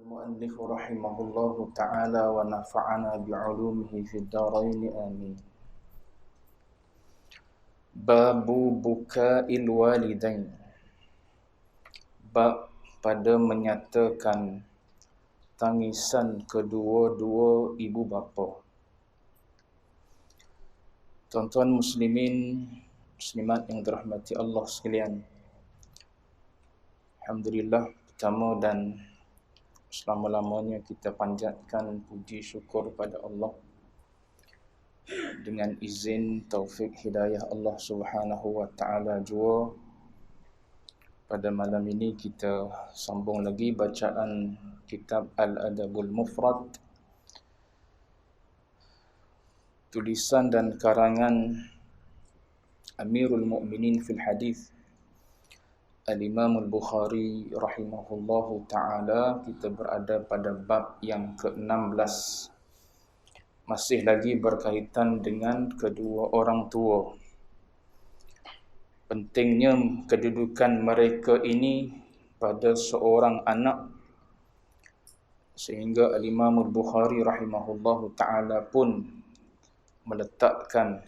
المؤلف رحمه الله تعالى ونفعنا بعلومه في الدارين آمين. باب بكاء الوالدين. Bab pada menyatakan tangisan kedua-dua ibu bapa. Tuan-tuan muslimin, muslimat yang dirahmati Allah sekalian. Alhamdulillah, pertama dan selama-lamanya kita panjatkan puji syukur pada Allah dengan izin taufik hidayah Allah Subhanahu wa taala jua. Pada malam ini kita sambung lagi bacaan kitab Al-Adabul Mufrad, tulisan dan karangan Amirul Mukminin fil Hadis Al-Imam Al-Bukhari rahimahullahu ta'ala. Kita berada pada bab yang ke-16. Masih lagi berkaitan dengan kedua orang tua. Pentingnya kedudukan mereka ini pada seorang anak, sehingga Al-Imam Al-Bukhari rahimahullahu ta'ala pun meletakkan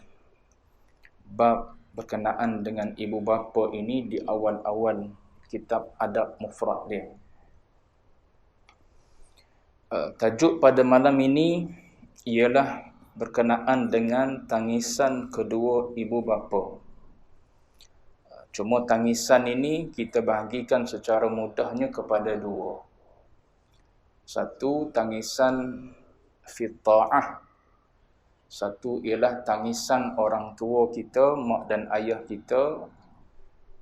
bab berkenaan dengan ibu bapa ini di awal-awal kitab Adab Mufrad dia. Tajuk pada malam ini ialah berkenaan dengan tangisan kedua ibu bapa. Cuma tangisan ini kita bahagikan secara mudahnya kepada dua. Satu, tangisan fi ta'ah. Satu ialah tangisan orang tua kita, mak dan ayah kita.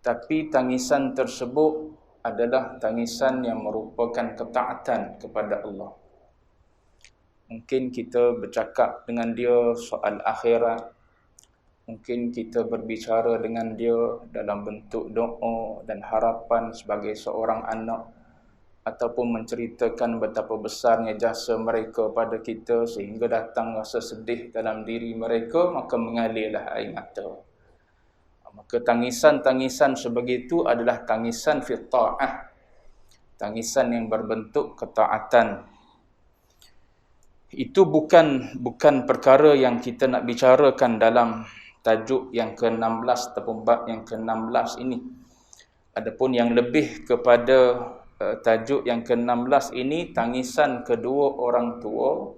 Tapi tangisan tersebut adalah tangisan yang merupakan ketaatan kepada Allah. Mungkin kita bercakap dengan dia soal akhirat. Mungkin kita berbicara dengan dia dalam bentuk doa dan harapan sebagai seorang anak, ataupun menceritakan betapa besarnya jasa mereka pada kita sehingga datang rasa sedih dalam diri mereka, maka mengalirlah air mata. Maka tangisan-tangisan sebegitu adalah tangisan fi ta'ah, tangisan yang berbentuk ketaatan. Itu bukan perkara yang kita nak bicarakan dalam tajuk yang ke-16 ataupun bab yang ke-16 ini. Adapun yang lebih kepada tajuk yang ke-16 ini, tangisan kedua orang tua,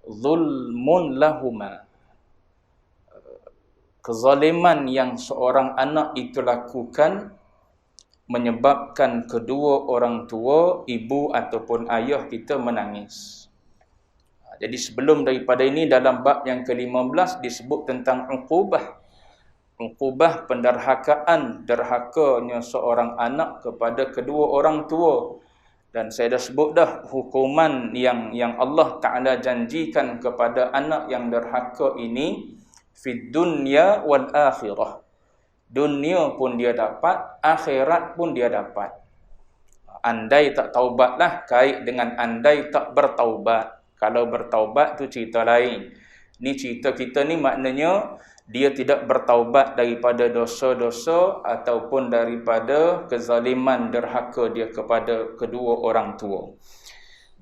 zulmun lahuma, kezaliman yang seorang anak itu lakukan menyebabkan kedua orang tua, ibu ataupun ayah kita menangis. Jadi sebelum daripada ini, dalam bab yang ke-15 disebut tentang uqubah. Uqubah, penderhakaan, derhakanya seorang anak kepada kedua orang tua. Dan saya dah sebut dah hukuman yang Allah Ta'ala janjikan kepada anak yang derhaka ini, fid dunya wal akhirah. Dunia pun dia dapat, akhirat pun dia dapat. Andai tak taubatlah, kait dengan andai tak bertaubat. Kalau bertaubat tu cerita lain. Ni cerita kita ni maknanya dia tidak bertaubat daripada dosa-dosa ataupun daripada kezaliman derhaka dia kepada kedua orang tua.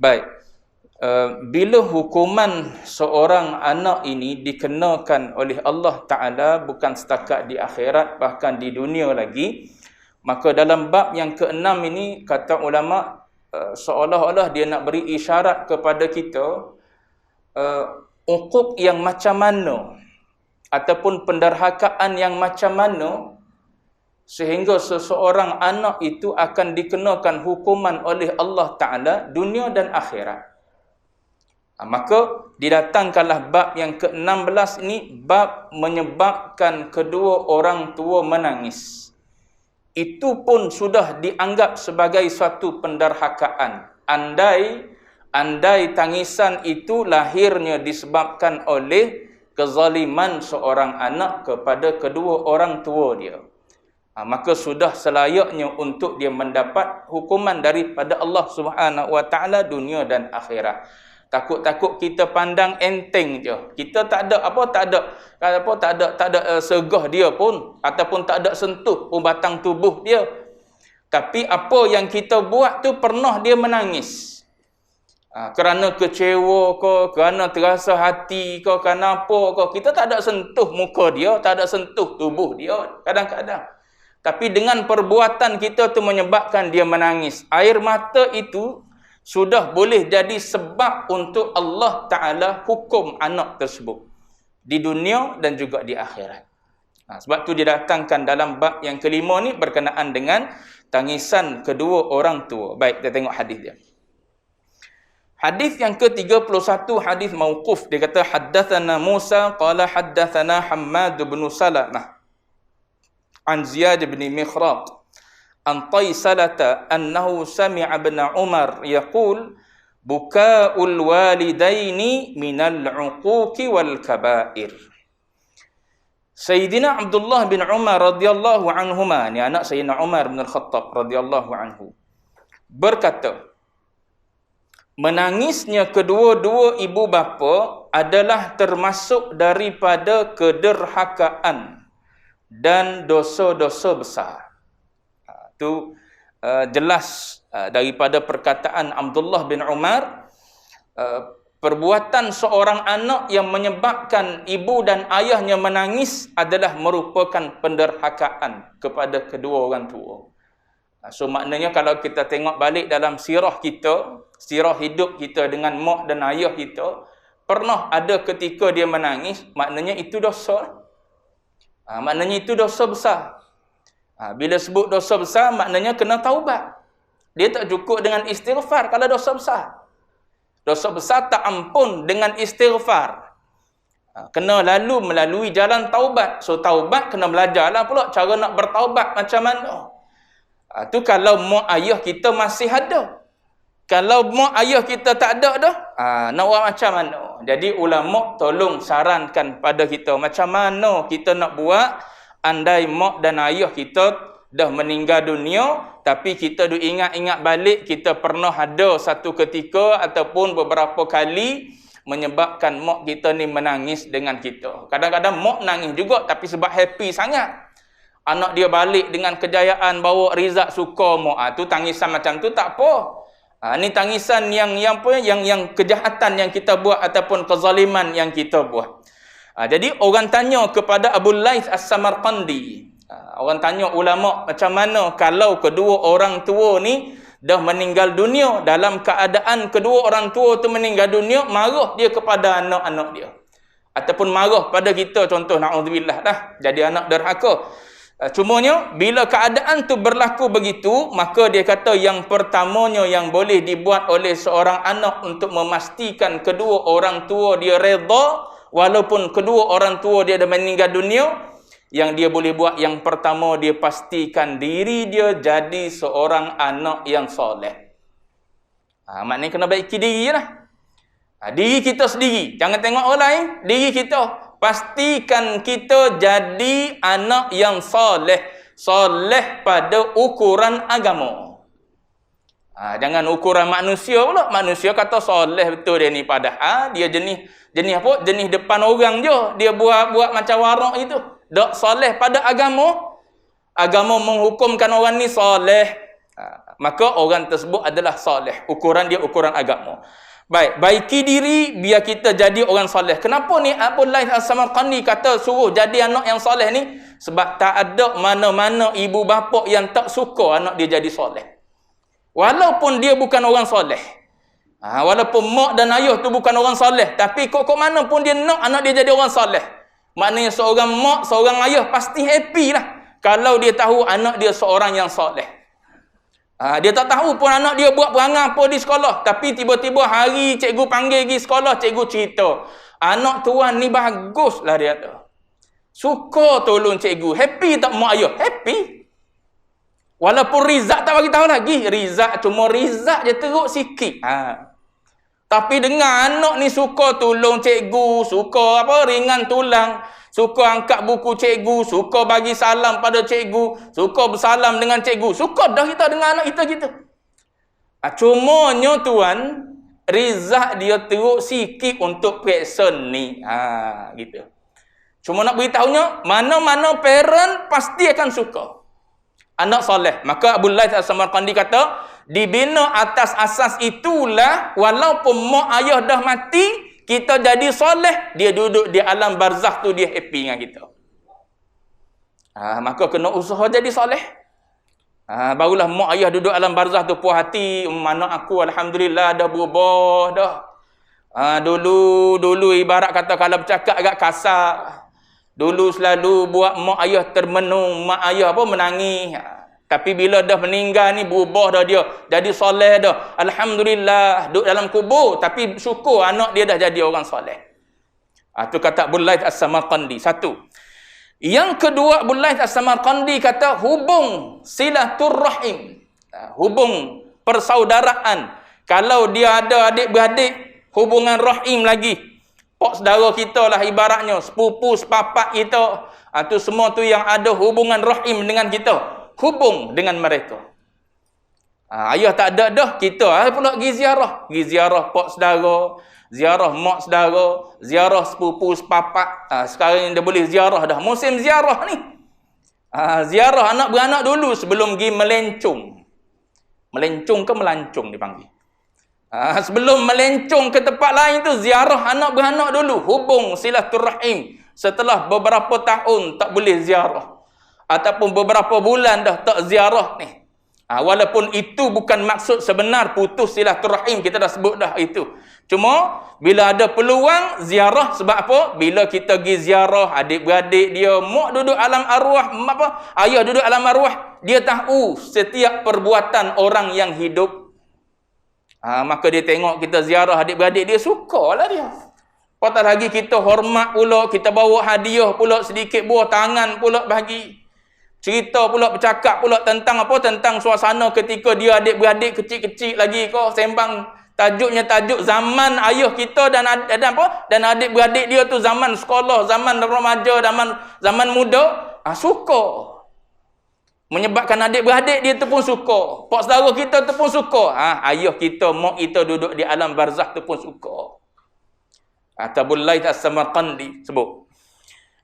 Baik. Bila hukuman seorang anak ini dikenakan oleh Allah Ta'ala bukan setakat di akhirat, bahkan di dunia lagi, maka dalam bab yang ke-6 ini, kata ulama', seolah-olah dia nak beri isyarat kepada kita uquq yang macam mana ataupun penderhakaan yang macam mana sehingga seseorang anak itu akan dikenakan hukuman oleh Allah Ta'ala dunia dan akhirat. Maka didatangkanlah bab yang ke-16 ini, bab menyebabkan kedua orang tua menangis. Itu pun sudah dianggap sebagai suatu penderhakaan. Andai tangisan itu lahirnya disebabkan oleh kezaliman seorang anak kepada kedua orang tua dia, maka sudah selayaknya untuk dia mendapat hukuman daripada Allah Subhanahu wa taala dunia dan akhirat. Takut-takut kita pandang enteng je. Kita tak ada segah dia pun, ataupun tak ada sentuh pun batang tubuh dia. Tapi apa yang kita buat tu pernah dia menangis. Kerana kecewa ke, kerana terasa hati ke, kerana apa ke, kita tak ada sentuh muka dia, tak ada sentuh tubuh dia kadang-kadang. Tapi dengan perbuatan kita tu menyebabkan dia menangis. Air mata itu sudah boleh jadi sebab untuk Allah Ta'ala hukum anak tersebut di dunia dan juga di akhirat. Sebab tu didatangkan dalam bab yang kelima ni berkenaan dengan tangisan kedua orang tua. Baik, kita tengok hadis dia. Hadis yang ke-31, hadis mauquf. Dia kata haddatsana Musa qala haddatsana Hammad bin Salamah an Ziyad bin Mikhraq an Taysalata annahu sami'a ibn Umar yaqul buka'ul walidaini minal 'uquqi wal kaba'ir. Sayyidina Abdullah bin Umar radhiyallahu anhuma, ni anak Sayyidina Umar bin Al-Khattab radhiyallahu anhu, berkata, menangisnya kedua-dua ibu bapa adalah termasuk daripada kederhakaan dan dosa-dosa besar. Itu jelas daripada perkataan Abdullah bin Umar, perbuatan seorang anak yang menyebabkan ibu dan ayahnya menangis adalah merupakan penderhakaan kepada kedua orang tua. So maknanya kalau kita tengok balik dalam sirah kita, sirah hidup kita dengan mak dan ayah kita, pernah ada ketika dia menangis, maknanya itu dosa. Maknanya itu dosa besar. Bila sebut dosa besar, maknanya kena taubat. Dia tak cukup dengan istighfar kalau dosa besar. Dosa besar tak ampun dengan istighfar. Kena melalui jalan taubat. So taubat kena belajarlah pula cara nak bertaubat macam mana. Tu kalau mak ayah kita masih ada. Kalau mak ayah kita tak ada dah, nak buat macam mana? Jadi ulama tolong sarankan pada kita macam mana kita nak buat andai mak dan ayah kita dah meninggal dunia, tapi kita duk ingat-ingat balik kita pernah ada satu ketika ataupun beberapa kali menyebabkan mak kita ni menangis dengan kita. Kadang-kadang mak nangis juga tapi sebab happy sangat. Anak dia balik dengan kejayaan, bawa Rizak suka mak. Tu tangisan macam tu tak apa. Ni tangisan yang kejahatan yang kita buat ataupun kezaliman yang kita buat. Jadi orang tanya kepada Abu Laith As-Samarqandi. Orang tanya ulama macam mana kalau kedua orang tua ni dah meninggal dunia, dalam keadaan kedua orang tua tu meninggal dunia, marah dia kepada anak-anak dia. Ataupun marah pada kita, contoh na'udzubillah lah, jadi anak derhaka. Cumanya bila keadaan tu berlaku begitu, maka dia kata yang pertamanya yang boleh dibuat oleh seorang anak untuk memastikan kedua orang tua dia redha walaupun kedua orang tua dia dah meninggal dunia, yang dia boleh buat yang pertama, dia pastikan diri dia jadi seorang anak yang soleh. Maknanya kena baiki diri lah. Diri kita sendiri, jangan tengok orang lain, diri kita. Pastikan kita jadi anak yang soleh. Soleh pada ukuran agama. Jangan ukuran manusia pula. Manusia kata soleh betul dia ni, padahal dia jenis apa? Jenis depan orang je. Dia buat macam warak itu. Tak soleh pada agama. Agama menghukumkan orang ni soleh. Maka orang tersebut adalah soleh. Ukuran dia ukuran agama. Baik, baiki diri biar kita jadi orang soleh. Kenapa ni Abu Laith As-Samarqandi kata suruh jadi anak yang soleh ni? Sebab tak ada mana-mana ibu bapa yang tak suka anak dia jadi soleh. Walaupun dia bukan orang soleh. Walaupun mak dan ayah tu bukan orang soleh, tapi kok mana pun dia nak anak dia jadi orang soleh. Maknanya seorang mak, seorang ayah pasti happy lah kalau dia tahu anak dia seorang yang soleh. Dia tak tahu pun anak dia buat perangai apa di sekolah, tapi tiba-tiba hari cikgu panggil pergi sekolah, cikgu cerita, anak tuan ni baguslah dia tu. Suka tolong cikgu. Happy tak mak ayah? Happy. Walaupun Rizak tak bagi tahu lagi. Rizak cuma Rizak je teruk sikit. Tapi dengan anak ni suka tolong cikgu, suka ringan tulang, suka angkat buku cikgu, suka bagi salam pada cikgu, suka bersalam dengan cikgu. Suka dah kita dengan anak kita gitu. Cumanya tuan, Rizak dia teruk sikit untuk person ni. Gitu. Cuma nak beritahunya, mana-mana parent pasti akan suka. anak soleh. Maka Abu Laith As-Samarqandi kata, dibina atas asas itulah walaupun mak ayah dah mati, kita jadi soleh, dia duduk di alam barzakh tu dia happy dengan kita. Maka kena usaha jadi soleh. Barulah mak ayah duduk alam barzakh tu puas hati, mana aku alhamdulillah dah berubah dah. Dulu ibarat kata kalau bercakap agak kasar. Dulu selalu buat mak ayah termenung, mak ayah pun menangis. Tapi bila dah meninggal ni berubah dah dia, jadi soleh dah. Alhamdulillah, duduk dalam kubur tapi syukur anak dia dah jadi orang soleh. Tu kata Abu Laith As-Samarqandi. Satu. Yang kedua, Abu Laith As-Samarqandi kata hubung silaturrahim. Hubung persaudaraan. Kalau dia ada adik-beradik, hubungan rahim lagi. Pak saudara kita lah ibaratnya, sepupu, sepapak kita. Tu semua tu yang ada hubungan rahim dengan kita. Hubung dengan mereka. Ayah tak ada dah, kita pula pergi ziarah. Pergi ziarah pak saudara, ziarah mak saudara, ziarah sepupu, sepapak. Sekarang ni dah boleh ziarah dah. Musim ziarah ni. Ziarah anak beranak dulu sebelum pergi melencong. Melencong ke melancong dipanggil. Sebelum melencong ke tempat lain tu, ziarah anak beranak dulu. Hubung silaturrahim. Setelah beberapa tahun tak boleh ziarah. Ataupun beberapa bulan dah tak ziarah ni. Walaupun itu bukan maksud sebenar putus silaturahim, kita dah sebut dah itu. Cuma bila ada peluang ziarah, sebab apa? Bila kita pergi ziarah adik-beradik dia, mak duduk alam arwah, ayah duduk alam arwah, dia tahu setiap perbuatan orang yang hidup. Maka dia tengok kita ziarah adik-beradik dia, sukalah dia. Patut lagi kita hormat pula, kita bawa hadiah pula, sedikit buah tangan pula bagi. Cerita pula, bercakap pula tentang apa? Tentang suasana ketika dia adik-beradik kecil-kecil lagi kau sembang. Tajuknya tajuk zaman ayah kita dan apa? Dan adik-beradik dia tu zaman sekolah, zaman remaja, zaman muda. Suka. Menyebabkan adik-beradik dia tu pun suka. Pak saudara kita tu pun suka. Ayah kita, mak kita duduk di alam barzakh tu pun suka. Abu Laith As-Samarqandi sebut.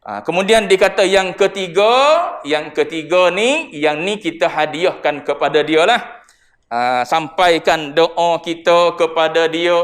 Kemudian dikata yang ketiga ni, yang ni kita hadiahkan kepada dia lah. Sampaikan doa kita kepada dia,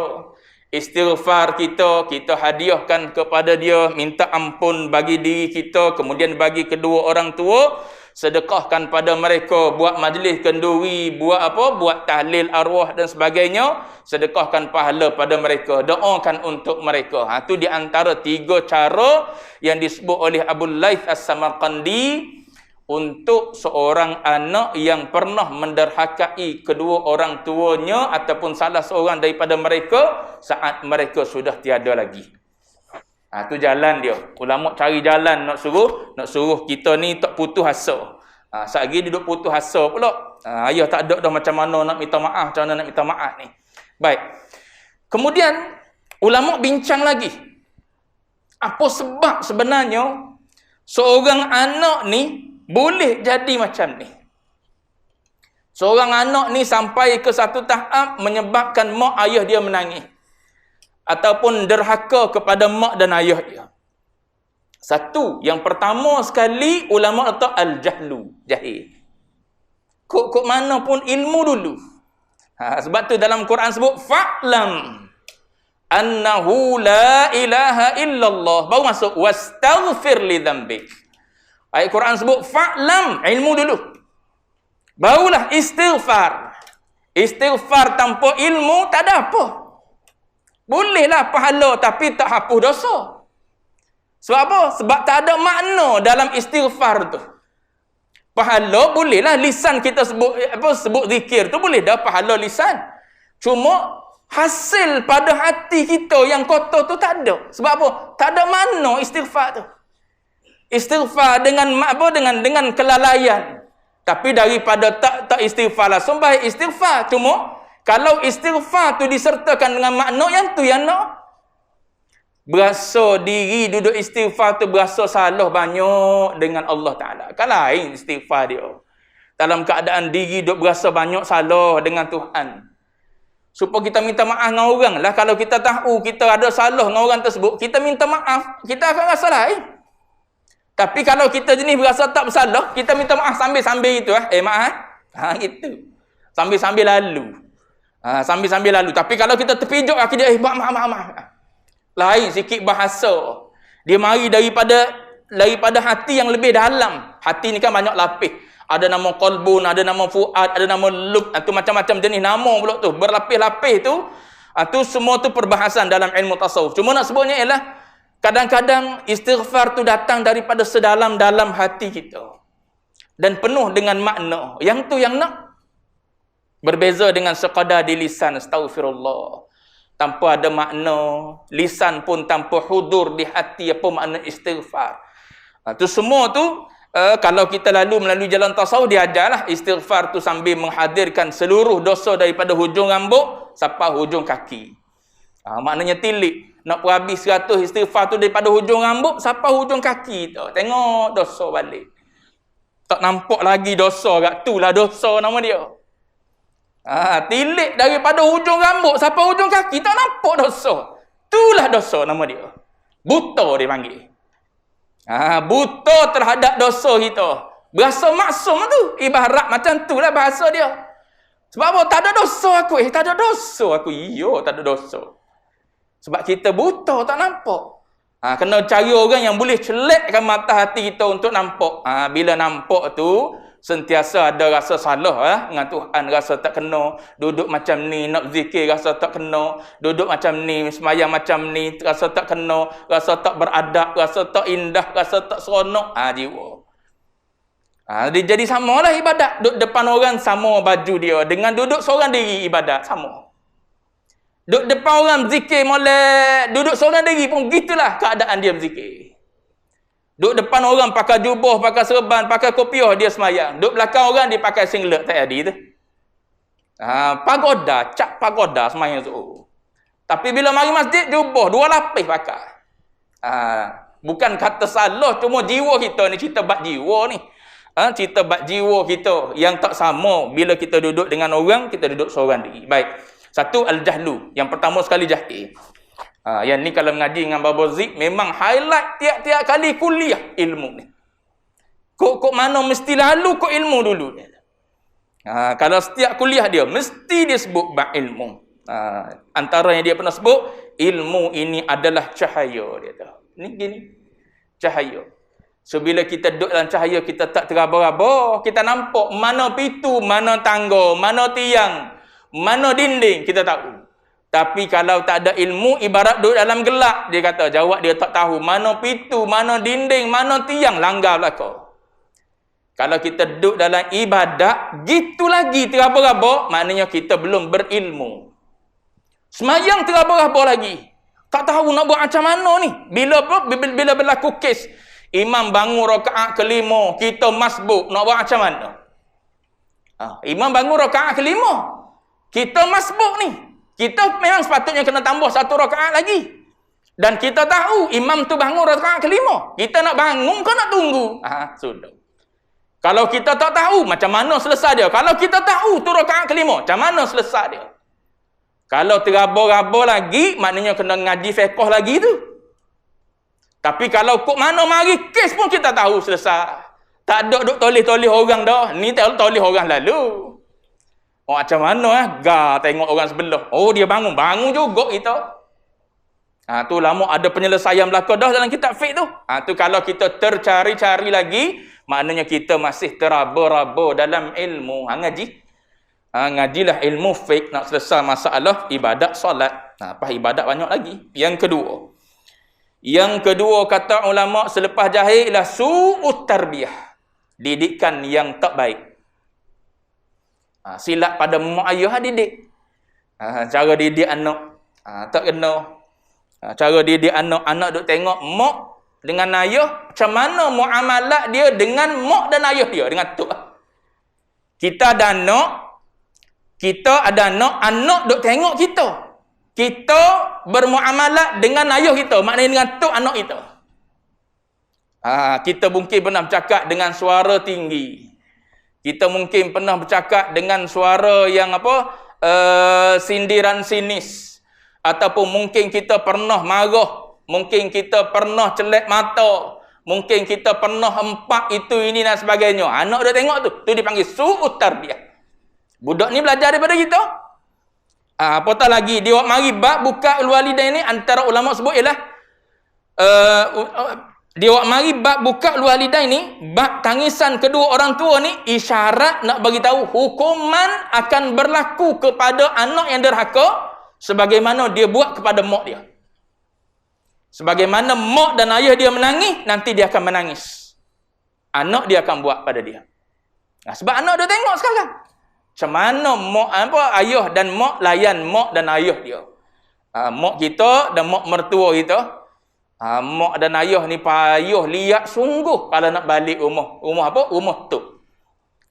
istighfar kita hadiahkan kepada dia, minta ampun bagi diri kita, kemudian bagi kedua orang tua, sedekahkan pada mereka, buat majlis kenduri, buat apa? Buat tahlil arwah dan sebagainya, sedekahkan pahala pada mereka, doakan untuk mereka. Itu di antara 3 cara yang disebut oleh Abu Laith As-Samarqandi untuk seorang anak yang pernah menderhakai kedua orang tuanya ataupun salah seorang daripada mereka saat mereka sudah tiada lagi. Tu jalan dia. Ulama cari jalan nak suruh kita ni tak putus asa. Satgi duduk putus asa pula. Ayah tak ada dah macam mana nak minta maaf, macam mana nak minta maaf ni. Baik. Kemudian ulama bincang lagi. Apa sebab sebenarnya seorang anak ni boleh jadi macam ni? Seorang anak ni sampai ke satu tahap menyebabkan mak ayah dia menangis. Ataupun derhaka kepada mak dan ayah dia. Satu, yang pertama sekali ulama kata al-jahlu, jahil. Kok mana pun ilmu dulu. Sebab tu dalam Quran sebut fa'lam annahu la ilaha illallah. Baru masuk wastaghfir li dzambik. Ayat Quran sebut fa'lam, ilmu dulu. Barulah istighfar. Istighfar tanpa ilmu tak ada apa. Bolehlah pahala tapi tak hapus dosa. Sebab apa? Sebab tak ada makna dalam istighfar tu. Pahala bolehlah lisan kita sebut zikir tu boleh dah pahala lisan. Cuma hasil pada hati kita yang kotor tu tak ada. Sebab apa? Tak ada makna istighfar tu. Istighfar dengan dengan kelalaian. Tapi daripada tak istighfar langsung baik istighfar. Cuma kalau istighfar tu disertakan dengan makna yang tu yang nak. Berasa diri duduk istighfar tu berasa salah banyak dengan Allah Ta'ala. Kan lain istighfar dia. Dalam keadaan diri duduk berasa banyak salah dengan Tuhan. Supaya kita minta maaf dengan orang lah. Kalau kita tahu kita ada salah dengan orang tersebut, kita minta maaf, kita akan rasa lain. Tapi kalau kita jenis berasa tak bersalah, kita minta maaf sambil-sambil itu. Maaf. Gitu. Sambil-sambil lalu. Sambil-sambil lalu. Tapi kalau kita terpijuk, kita maaf. Lain sikit bahasa. Dia mari daripada hati yang lebih dalam. Hati ni kan banyak lapis. Ada nama qalbun, ada nama fuad, ada nama lub. Itu macam-macam jenis nama pula tu. Berlapis-lapis tu. Itu semua tu perbahasan dalam ilmu tasawuf. Cuma nak sebutnya ialah kadang-kadang istighfar tu datang daripada sedalam-dalam hati kita. Dan penuh dengan makna. Yang tu yang nak. Berbeza dengan sekadar di lisan. Astaghfirullah. Tanpa ada makna. Lisan pun tanpa hudur di hati. Apa makna istighfar. Tu semua tu. Kalau kita melalui jalan tasawuf, dia ajarlah istighfar tu sambil menghadirkan seluruh dosa daripada hujung rambut sampai hujung kaki. Maknanya tilik. Nak habis 100 istighfar tu daripada hujung rambut sampai hujung kaki tu. Tengok dosa balik. Tak nampak lagi dosa kat tu lah dosa nama dia. Tilik daripada hujung rambut sampai hujung kaki tak nampak dosa. Itulah dosa nama dia. Buta dia panggil. Buta terhadap dosa kita. Berasa maksum tu. Ibarat macam tu lah bahasa dia. Sebab apa? Tak ada dosa aku. Tak ada dosa aku. Iya, tak ada dosa. Sebab kita buta, tak nampak. Kena cari orang yang boleh celekkan mata hati kita untuk nampak. Bila nampak tu, sentiasa ada rasa salah dengan Tuhan, rasa tak kena. Duduk macam ni, nak zikir, rasa tak kena. Duduk macam ni, semayang macam ni, rasa tak kena. Rasa tak beradab, rasa tak indah, rasa tak seronok. Jiwa. Jadi samalah ibadat. Duduk depan orang, sama baju dia. Dengan duduk seorang diri ibadat, sama. Duduk depan orang zikir molek, duduk seorang diri pun gitulah keadaan dia berzikir. Duduk depan orang pakai jubah, pakai serban, pakai kopiah, dia semayang. Duduk belakang orang dia pakai singlet tak ada tu. Pagoda, cap pagoda semayang zuhur. Tapi bila mari masjid, jubah 2 lapis pakai. Bukan kata salah, cuma jiwa kita ni, cerita bab jiwa ni. Cerita bab jiwa kita yang tak sama bila kita duduk dengan orang, kita duduk seorang diri. Baik. Satu, al-jahlu. Yang pertama sekali jahil. Yang ni kalau mengaji dengan Baba Zik, memang highlight tiap-tiap kali kuliah ilmu ni. Kok mana mesti lalu kok ilmu dulu. Kalau setiap kuliah dia, mesti dia sebut bab ilmu. Antara yang dia pernah sebut, ilmu ini adalah cahaya. Dia tahu. Ni gini. Cahaya. So, bila kita duduk dalam cahaya, kita tak teraba-raba. Kita nampak mana pintu, mana tangga, mana tiang, mana dinding, kita tahu. Tapi kalau tak ada ilmu, ibarat duduk dalam gelap. Dia kata, jawab dia tak tahu. Mana pintu, mana dinding, mana tiang, langgar belakang. Kalau kita duduk dalam ibadat, gitu lagi teraba-raba, maknanya kita belum berilmu. Semayang teraba-raba lagi. Tak tahu nak buat macam mana ni. Bila berlaku kes, imam bangun rakaat kelima, kita masbuk, nak buat macam mana? Imam bangun rakaat kelima, kita masbuk ni. Kita memang sepatutnya kena tambah 1 rakaat lagi. Dan kita tahu imam tu bangun rakaat kelima. Kita nak bangun ke nak tunggu? Sudah. Kalau kita tak tahu, macam mana selesai dia? Kalau kita tahu tu rakaat kelima, macam mana selesai dia? Kalau teraba-raba lagi, maknanya kena ngaji fiqh lagi tu. Tapi kalau kok mana mari kes pun kita tahu selesai. Tak ada duk toleh-toleh orang dah. Ni tak toleh orang lalu. Macam mana tengok orang sebelah. Dia bangun juga kita. Tu lama ada penyelesaian belaka dah dalam kitab fiqh tu. Tu kalau kita tercari-cari lagi, maknanya kita masih teraba-raba dalam ilmu. Ngaji. Ngajilah ilmu fiqh nak selesai masalah ibadat solat. Apa ibadat banyak lagi. Yang kedua kata ulama selepas jahil ialah su'ut tarbiyah. Didikan yang tak baik. Silap pada mak ayah didik. Cara didik anak tak kena. Cara didik anak duk tengok mak dengan ayah, macam mana muamalat dia dengan mak dan ayah dia, dengan tu. Kita ada anak duk tengok kita. Kita bermuamalat dengan ayah kita, maknanya dengan tok anak kita. Kita mungkin pernah bercakap dengan suara tinggi. Kita mungkin pernah bercakap dengan suara yang sindiran sinis. Ataupun mungkin kita pernah marah. Mungkin kita pernah celak mata. Mungkin kita pernah empak itu, ini dan sebagainya. Anak dia tengok tu. Tu dipanggil su'ut tarbiyah. Budak ni belajar daripada kita. Apatah lagi, dia mari bab buka walidain ni, antara ulama sebut ialah dia mari bab buka walidain ni, bab tangisan kedua orang tua ni isyarat nak bagi tahu hukuman akan berlaku kepada anak yang derhaka sebagaimana dia buat kepada mak dia. Sebagaimana mak dan ayah dia menangis, nanti dia akan menangis. Anak dia akan buat pada dia. Sebab anak dia tengok sekarang macam mana ayah dan mak layan mak dan ayah dia. Mak kita dan mak mertua kita. Mak dan ayah ni payah liat sungguh kalau nak balik rumah. Rumah apa? Rumah tu.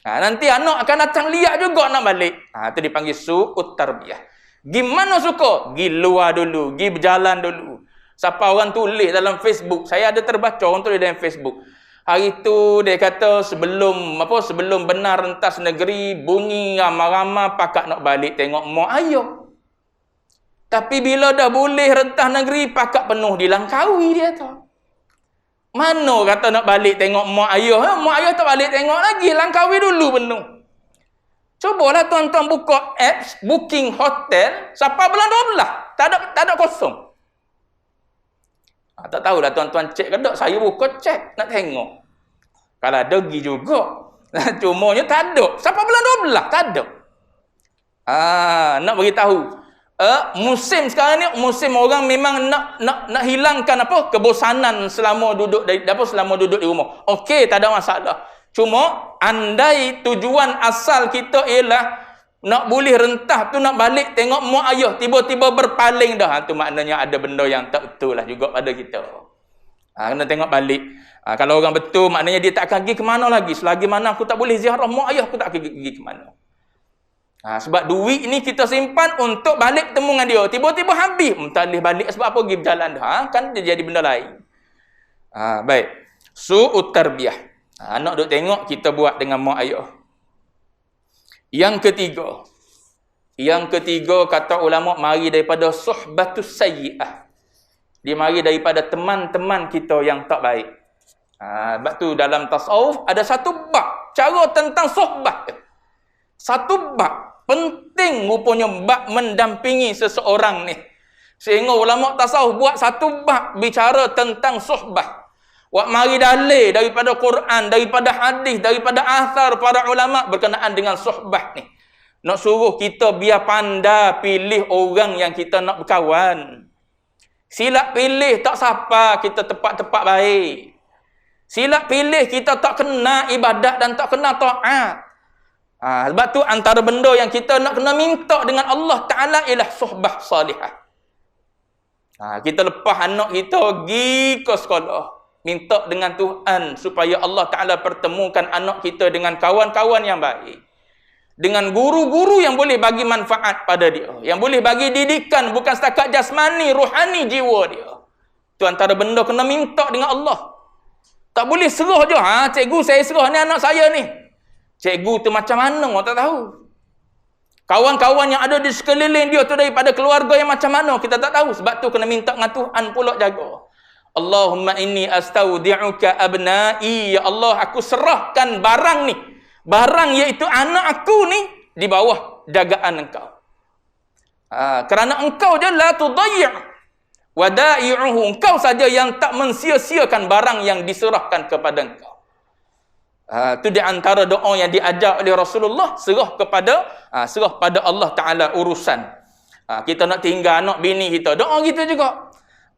Nanti anak akan datang liat juga nak balik. Itu dipanggil su'ut tarbiyah. Gimana suka? Gi luar dulu, gi berjalan dulu. Siapa orang tulis dalam Facebook, saya ada terbaca orang tulis dalam Facebook. Hari tu dia kata sebelum benar rentas negeri bunyi ramai-ramai pakak nak balik tengok mak ayah. Tapi bila dah boleh rentas negeri pakak penuh dilangkaui dia tu. Mana kata nak balik tengok mak ayah? Mak ayah tak balik tengok lagi, langkaui dulu penuh. Cubalah tuan-tuan buka apps booking hotel sampai bulan 12. Tak ada kosong. Tak tahulah tuan-tuan cek ke tak, saya buka cek nak tengok. Kalau ada pergi juga. Cumanya tak ada. Sampai bulan 12 tak ada. Nak beritahu. Musim sekarang ni musim orang memang nak hilangkan kebosanan selama duduk di rumah. Okey, tak ada masalah. Cuma andai tujuan asal kita ialah nak boleh rentah tu nak balik tengok mak ayah tiba-tiba berpaling dah, tu maknanya ada benda yang tak betul lah juga pada kita. Kena tengok balik. Kalau orang betul maknanya dia tak akan pergi ke mana lagi. Selagi mana aku tak boleh ziarah mak ayah, aku tak akan pergi ke mana. Sebab duit ni kita simpan untuk balik bertemu dengan dia. Tiba-tiba habis. Tak boleh balik sebab apa? Pergi berjalan dah. Kan dia jadi benda lain. Baik. Su'ut tarbiyah. Anak duk tengok kita buat dengan mak ayah. Yang ketiga kata ulama mari daripada suhbatus sayyi'ah. Dia mari daripada teman-teman kita yang tak baik. Sebab tu dalam tasawuf ada satu bab cara tentang suhbah. Satu bab penting rupanya bab mendampingi seseorang ni. Sehingga ulama tasawuf buat satu bab bicara tentang suhbah. Wak mari dalil daripada Quran, daripada hadis, daripada athar para ulama berkenaan dengan suhbah ni. Nak suruh kita biar pandai pilih orang yang kita nak berkawan. Silap pilih tak siapa kita tepat-tepat baik. Silap pilih kita tak kena ibadat dan tak kena taat. Sebab tu antara benda yang kita nak kena minta dengan Allah Ta'ala ialah suhbah salihah. Kita lepas anak kita pergi ke sekolah. Minta dengan Tuhan supaya Allah Ta'ala pertemukan anak kita dengan kawan-kawan yang baik. Dengan guru-guru yang boleh bagi manfaat pada dia. Yang boleh bagi didikan bukan setakat jasmani, rohani jiwa dia. Itu antara benda kena minta dengan Allah. Tak boleh serah je. Cikgu saya serah ni anak saya ni. Cikgu tu macam mana orang tak tahu. Kawan-kawan yang ada di sekeliling dia tu daripada keluarga yang macam mana kita tak tahu. Sebab tu kena minta dengan Tuhan pula jaga. Allahumma inni astaudi'uka abna'i. Ya Allah, aku serahkan barang ni. Barang iaitu anak aku ni di bawah jagaan engkau. Kerana engkau je la tudayyi' wada'i'uhu. Engkau saja yang tak mensia-siakan barang yang diserahkan kepada engkau. Itu di antara doa yang diajar oleh Rasulullah, serah pada Allah Ta'ala urusan. Kita nak tinggal anak bini kita, doa kita juga.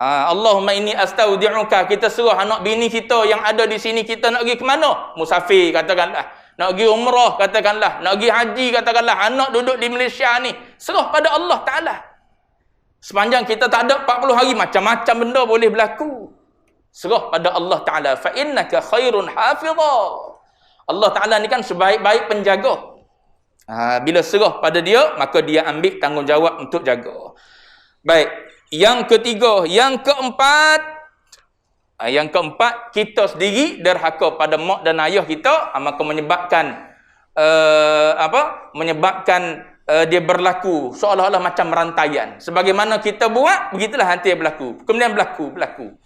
Allahumma inni astaudi'uka, kita serah anak bini kita yang ada di sini, kita nak pergi ke mana? Musafir katakanlah, nak pergi umrah katakanlah, nak pergi haji katakanlah, anak duduk di Malaysia ni, serah pada Allah Ta'ala. Sepanjang kita tak ada 40 hari, macam-macam benda boleh berlaku. Serah pada Allah Ta'ala. Fa innaka khairun hafizah. Allah Ta'ala ni kan sebaik-baik penjaga. Bila serah pada dia, maka dia ambil tanggungjawab untuk jaga. Baik. Yang ketiga, yang keempat, kita sendiri derhaka pada mak dan ayah kita, maka menyebabkan dia berlaku seolah-olah macam rantaian. Sebagaimana kita buat, begitulah nanti berlaku. Kemudian berlaku.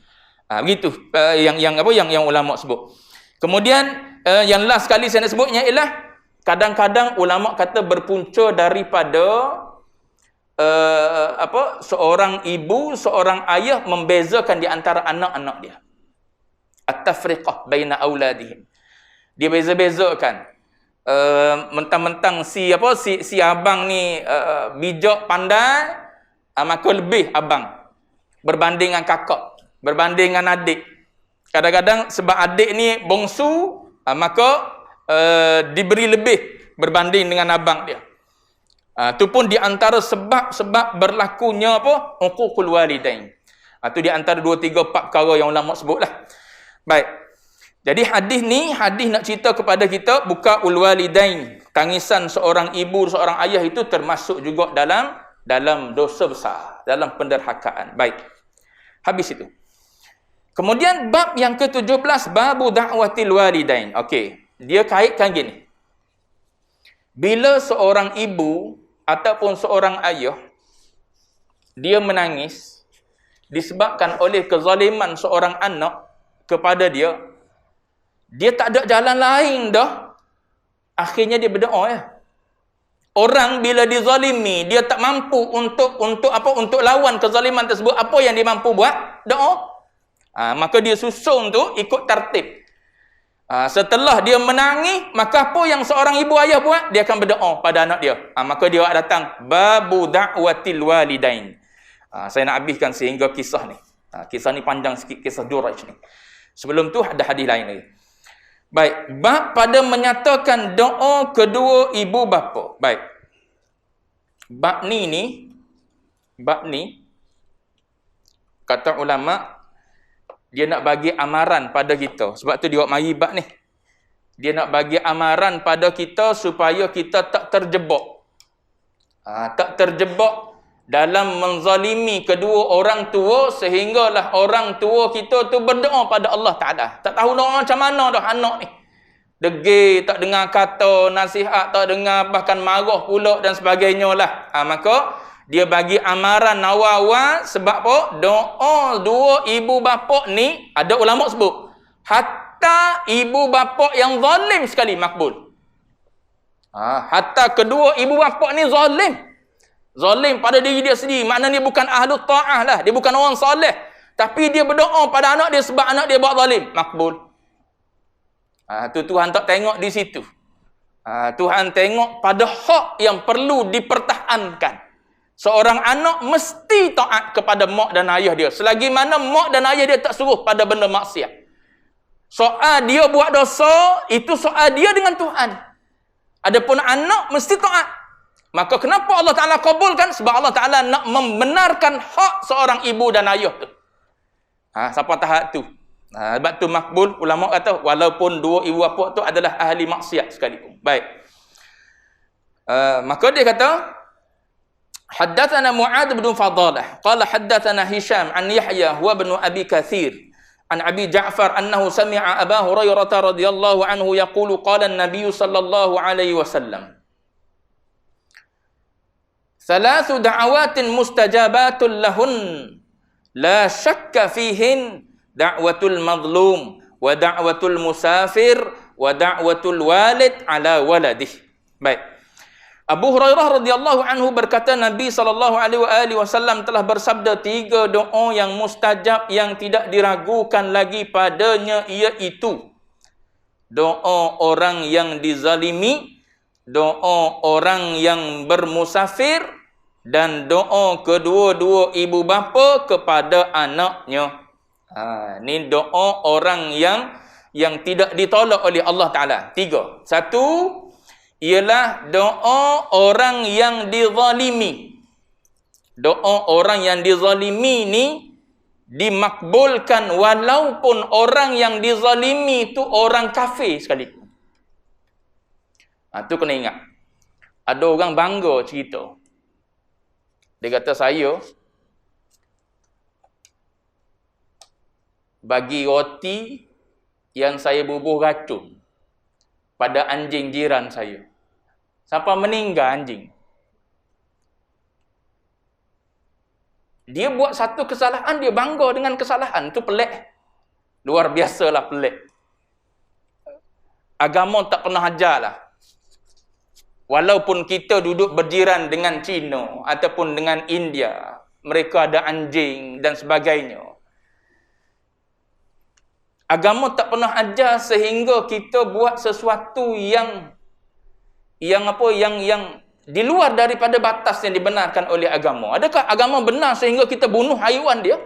Begitu yang ulama sebut. Kemudian yang last sekali saya nak sebutnya ialah kadang-kadang ulama kata berpunca daripada seorang ibu, seorang ayah membezakan di antara anak-anak dia. At-tafriqah baina auladihim. Dia beza-bezakan. Mentang-mentang si abang ni bijak pandai, maka lebih abang berbanding dengan kakak, berbanding dengan adik. Kadang-kadang sebab adik ni bongsu, maka diberi lebih berbanding dengan abang dia. Itu pun di antara sebab berlakunya uququl walidain. Itu di antara 2, 3, 4 perkara yang ulama sebutlah. Baik. Jadi hadis nak cerita kepada kita buka walidain. Tangisan seorang ibu, seorang ayah itu termasuk juga dalam dosa besar, dalam penderhakaan. Baik. Habis itu. Kemudian bab yang ke-17, babu da'watil walidain. Okey. Dia kaitkan gini. Bila seorang ibu ataupun seorang ayah dia menangis disebabkan oleh kezaliman seorang anak kepada dia tak ada jalan lain dah. Akhirnya dia berdoa ya. Orang bila dizalimi, dia tak mampu untuk lawan kezaliman tersebut. Apa yang dia mampu buat? Doa. Maka dia susun tu ikut tertib. Setelah dia menangis, maka apa yang seorang ibu ayah buat? Dia akan berdoa pada anak dia. Maka dia datang babu da'watil walidain. Saya nak habiskan sehingga kisah ni. Kisah ni panjang sikit, kisah Juraj ni. Sebelum tu ada hadis lain lagi. Baik, bab pada menyatakan doa kedua ibu bapa. Baik. Bab ni kata ulama dia nak bagi amaran pada kita. Sebab tu dia buat mari bab ni. Dia nak bagi amaran pada kita supaya kita tak terjebak. Tak terjebak dalam menzalimi kedua orang tua sehinggalah orang tua kita tu berdoa pada Allah Ta'ala. Tak tahu doa macam mana dah anak ni. Degil, tak dengar kata, nasihat, tak dengar, bahkan marah pula dan sebagainya lah. Maka dia bagi amaran awal-awal sebab apa? Doa dua ibu bapa ni, ada ulama sebut, hatta ibu bapa yang zalim sekali makbul. Hatta kedua ibu bapa ni zalim. Zalim pada diri dia sendiri. Maknanya dia bukan ahlu ta'ah lah. Dia bukan orang soleh. Tapi dia berdoa pada anak dia sebab anak dia buat zalim. Makbul. Tu Tuhan tak tengok di situ. Tuhan tengok pada hak yang perlu dipertahankan. Seorang anak mesti taat kepada mak dan ayah dia. Selagi mana mak dan ayah dia tak suruh pada benda maksiat. Soal dia buat dosa, itu soal dia dengan Tuhan. Adapun anak mesti taat. Maka kenapa Allah Ta'ala kabulkan? Sebab Allah Ta'ala nak membenarkan hak seorang ibu dan ayah tu. Siapa tahap tu? Sebab tu makbul, ulama kata, walaupun dua ibu bapa tu adalah ahli maksiat sekalipun. Baik. Maka dia kata, Haddathana Mu'ad bin Fadalah. Qala haddathana Hisham an Yahya huwa bin Abi Kathir. An Abi Ja'far annahu sami'a Aba Hurairah radhiyallahu anhu yaqulu qala an-nabiy sallallahu alaihi wasallam. Thalathu da'awatin mustajabatun lahun la syakka fihin da'watul mazlum wa da'watul musafir wa da'watul walid ala waladih. Baik. Abu Hurairah radhiyallahu anhu berkata Nabi sallallahu alaihi wasallam telah bersabda 3 doa yang mustajab yang tidak diragukan lagi padanya, iaitu doa orang yang dizalimi, doa orang yang bermusafir, dan doa kedua-dua ibu bapa kepada anaknya. Ni doa orang yang tidak ditolak oleh Allah Ta'ala. 3. Satu, ialah doa orang yang dizalimi. Doa orang yang dizalimi ni dimakbulkan walaupun orang yang dizalimi tu orang kafir sekalipun. Tu kena ingat. Ada orang bangga cerita. Dia kata, saya bagi roti yang saya bubuh racun pada anjing jiran saya. Sampai meninggal anjing. Dia buat satu kesalahan, dia bangga dengan kesalahan. Itu pelik. Luar biasalah pelik. Agama tak pernah ajar lah. Walaupun kita duduk berjiran dengan Cina ataupun dengan India, mereka ada anjing dan sebagainya. Agama tak pernah ajar sehingga kita buat sesuatu yang di luar daripada batas yang dibenarkan oleh agama. Adakah agama benar sehingga kita bunuh haiwan dia?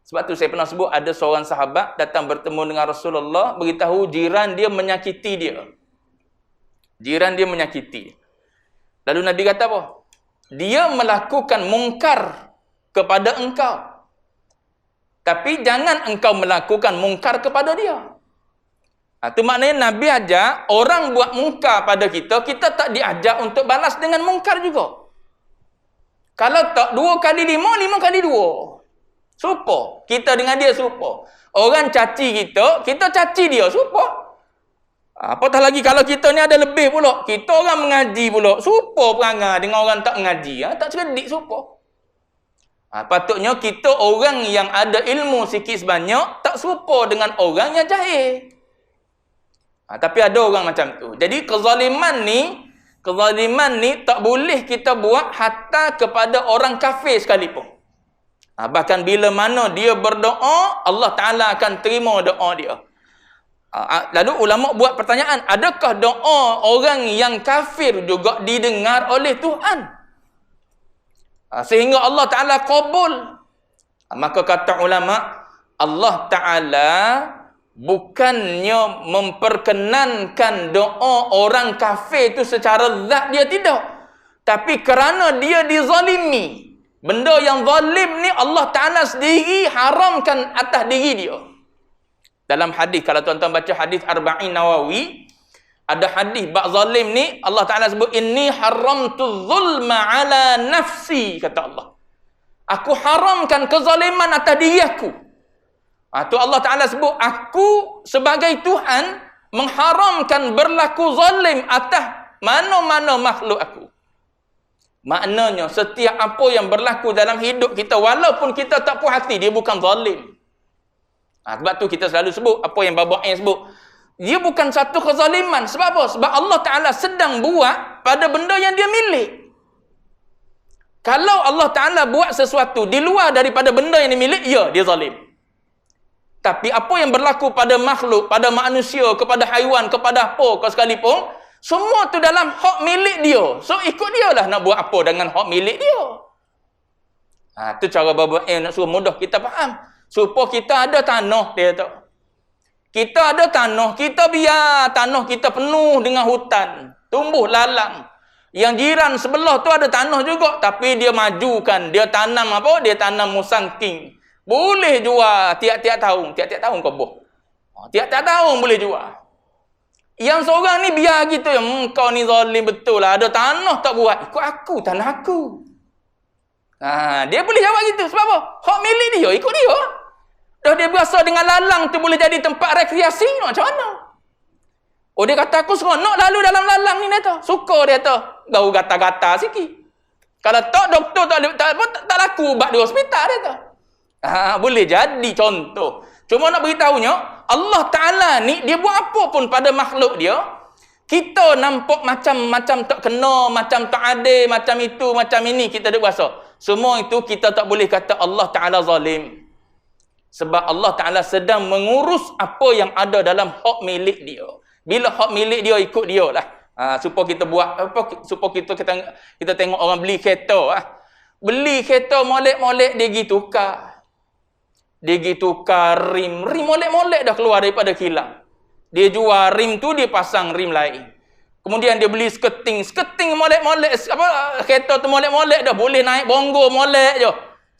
Sebab tu saya pernah sebut ada seorang sahabat datang bertemu dengan Rasulullah, beritahu jiran dia menyakiti dia. Jiran dia menyakiti. Lalu Nabi kata apa? Dia melakukan mungkar kepada engkau. Tapi jangan engkau melakukan mungkar kepada dia. Itu maknanya Nabi ajar orang buat mungkar pada kita, kita tak diajar untuk balas dengan mungkar juga. Kalau tak 2 kali 5, 5 kali 2. Serupa. Kita dengan dia serupa. Orang caci kita, kita caci dia. Serupa. Apatah lagi kalau kita ni ada lebih pula. Kita orang mengaji pula. Serupa perangai dengan orang tak mengaji. Tak cerdik serupa. Patutnya kita orang yang ada ilmu sikit sebanyak tak serupa dengan orang yang jahil. Tapi ada orang macam tu. Jadi kezaliman ni tak boleh kita buat hatta kepada orang kafir sekalipun. Bahkan bila mana dia berdoa, Allah Ta'ala akan terima doa dia. Lalu ulama buat pertanyaan, adakah doa orang yang kafir juga didengar oleh Tuhan? Sehingga Allah Ta'ala kabul. Maka kata ulama, Allah Ta'ala bukannya memperkenankan doa orang kafir itu secara zat dia, tidak. Tapi kerana dia dizalimi. Benda yang zalim ni Allah Ta'ala sendiri haramkan atas diri dia. Dalam hadis, kalau tuan-tuan baca hadis Arba'in Nawawi, ada hadis bab zalim ni, Allah Ta'ala sebut, inni haramtu zulma ala nafsi, kata Allah. Aku haramkan kezaliman atas diri aku. Tu Allah Ta'ala sebut, aku sebagai Tuhan mengharamkan berlaku zalim atas mana-mana makhluk aku. Maknanya setiap apa yang berlaku dalam hidup kita, walaupun kita tak puas hati, dia bukan zalim. Sebab tu kita selalu sebut, apa yang Baba Ain sebut, dia bukan satu kezaliman. Sebab apa? Sebab Allah Ta'ala sedang buat pada benda yang dia milik. Kalau Allah Ta'ala buat sesuatu di luar daripada benda yang dia milik, ya, dia zalim. Tapi apa yang berlaku pada makhluk, pada manusia, kepada haiwan, kepada apa sekalipun, semua tu dalam hak milik dia. So ikut dia lah nak buat apa dengan hak milik dia. Tu cara Baba Ain nak suruh mudah kita faham. Supaya kita ada tanah, dia kata. Kita ada tanah, kita biar tanah kita penuh dengan hutan, tumbuh lalang. Yang jiran sebelah tu ada tanah juga, tapi dia majukan, dia tanam apa? Dia tanam musangking. Boleh jual tiap-tiap tahun kau. Tiap-tiap tahun boleh jual. Yang seorang ni biar gitu, kau ni zalim betul lah, ada tanah tak buat, ikut aku, tanah aku. Dia boleh jawab gitu, sebab apa? Hak milik dia, ikut dia. Dah dia berasa dengan lalang tu boleh jadi tempat rekreasi, macam mana? Dia kata aku seronok lalu dalam lalang ni, dia kata. Suka dia kata. Bau gata-gata sikit. Kalau tak doktor tak laku ubat di hospital, dia kata. Boleh jadi contoh. Cuma nak beritahunya, Allah Ta'ala ni dia buat apa pun pada makhluk dia, kita nampak macam tak kena, macam tak adil, macam itu, macam ini, kita ada berasa. Semua itu kita tak boleh kata Allah Ta'ala zalim. Sebab Allah Ta'ala sedang mengurus apa yang ada dalam hak milik dia. Bila hak milik dia, ikut dia lah. Supaya kita buat apa, supaya kita tengok orang beli kereta. Beli kereta molek-molek, dia pergi tukar. Dia pergi tukar rim molek-molek dah keluar daripada kilang. Dia jual rim tu, dia pasang rim lain. Kemudian dia beli sketing molek-molek, kereta tu molek-molek dah, boleh naik bongo molek je.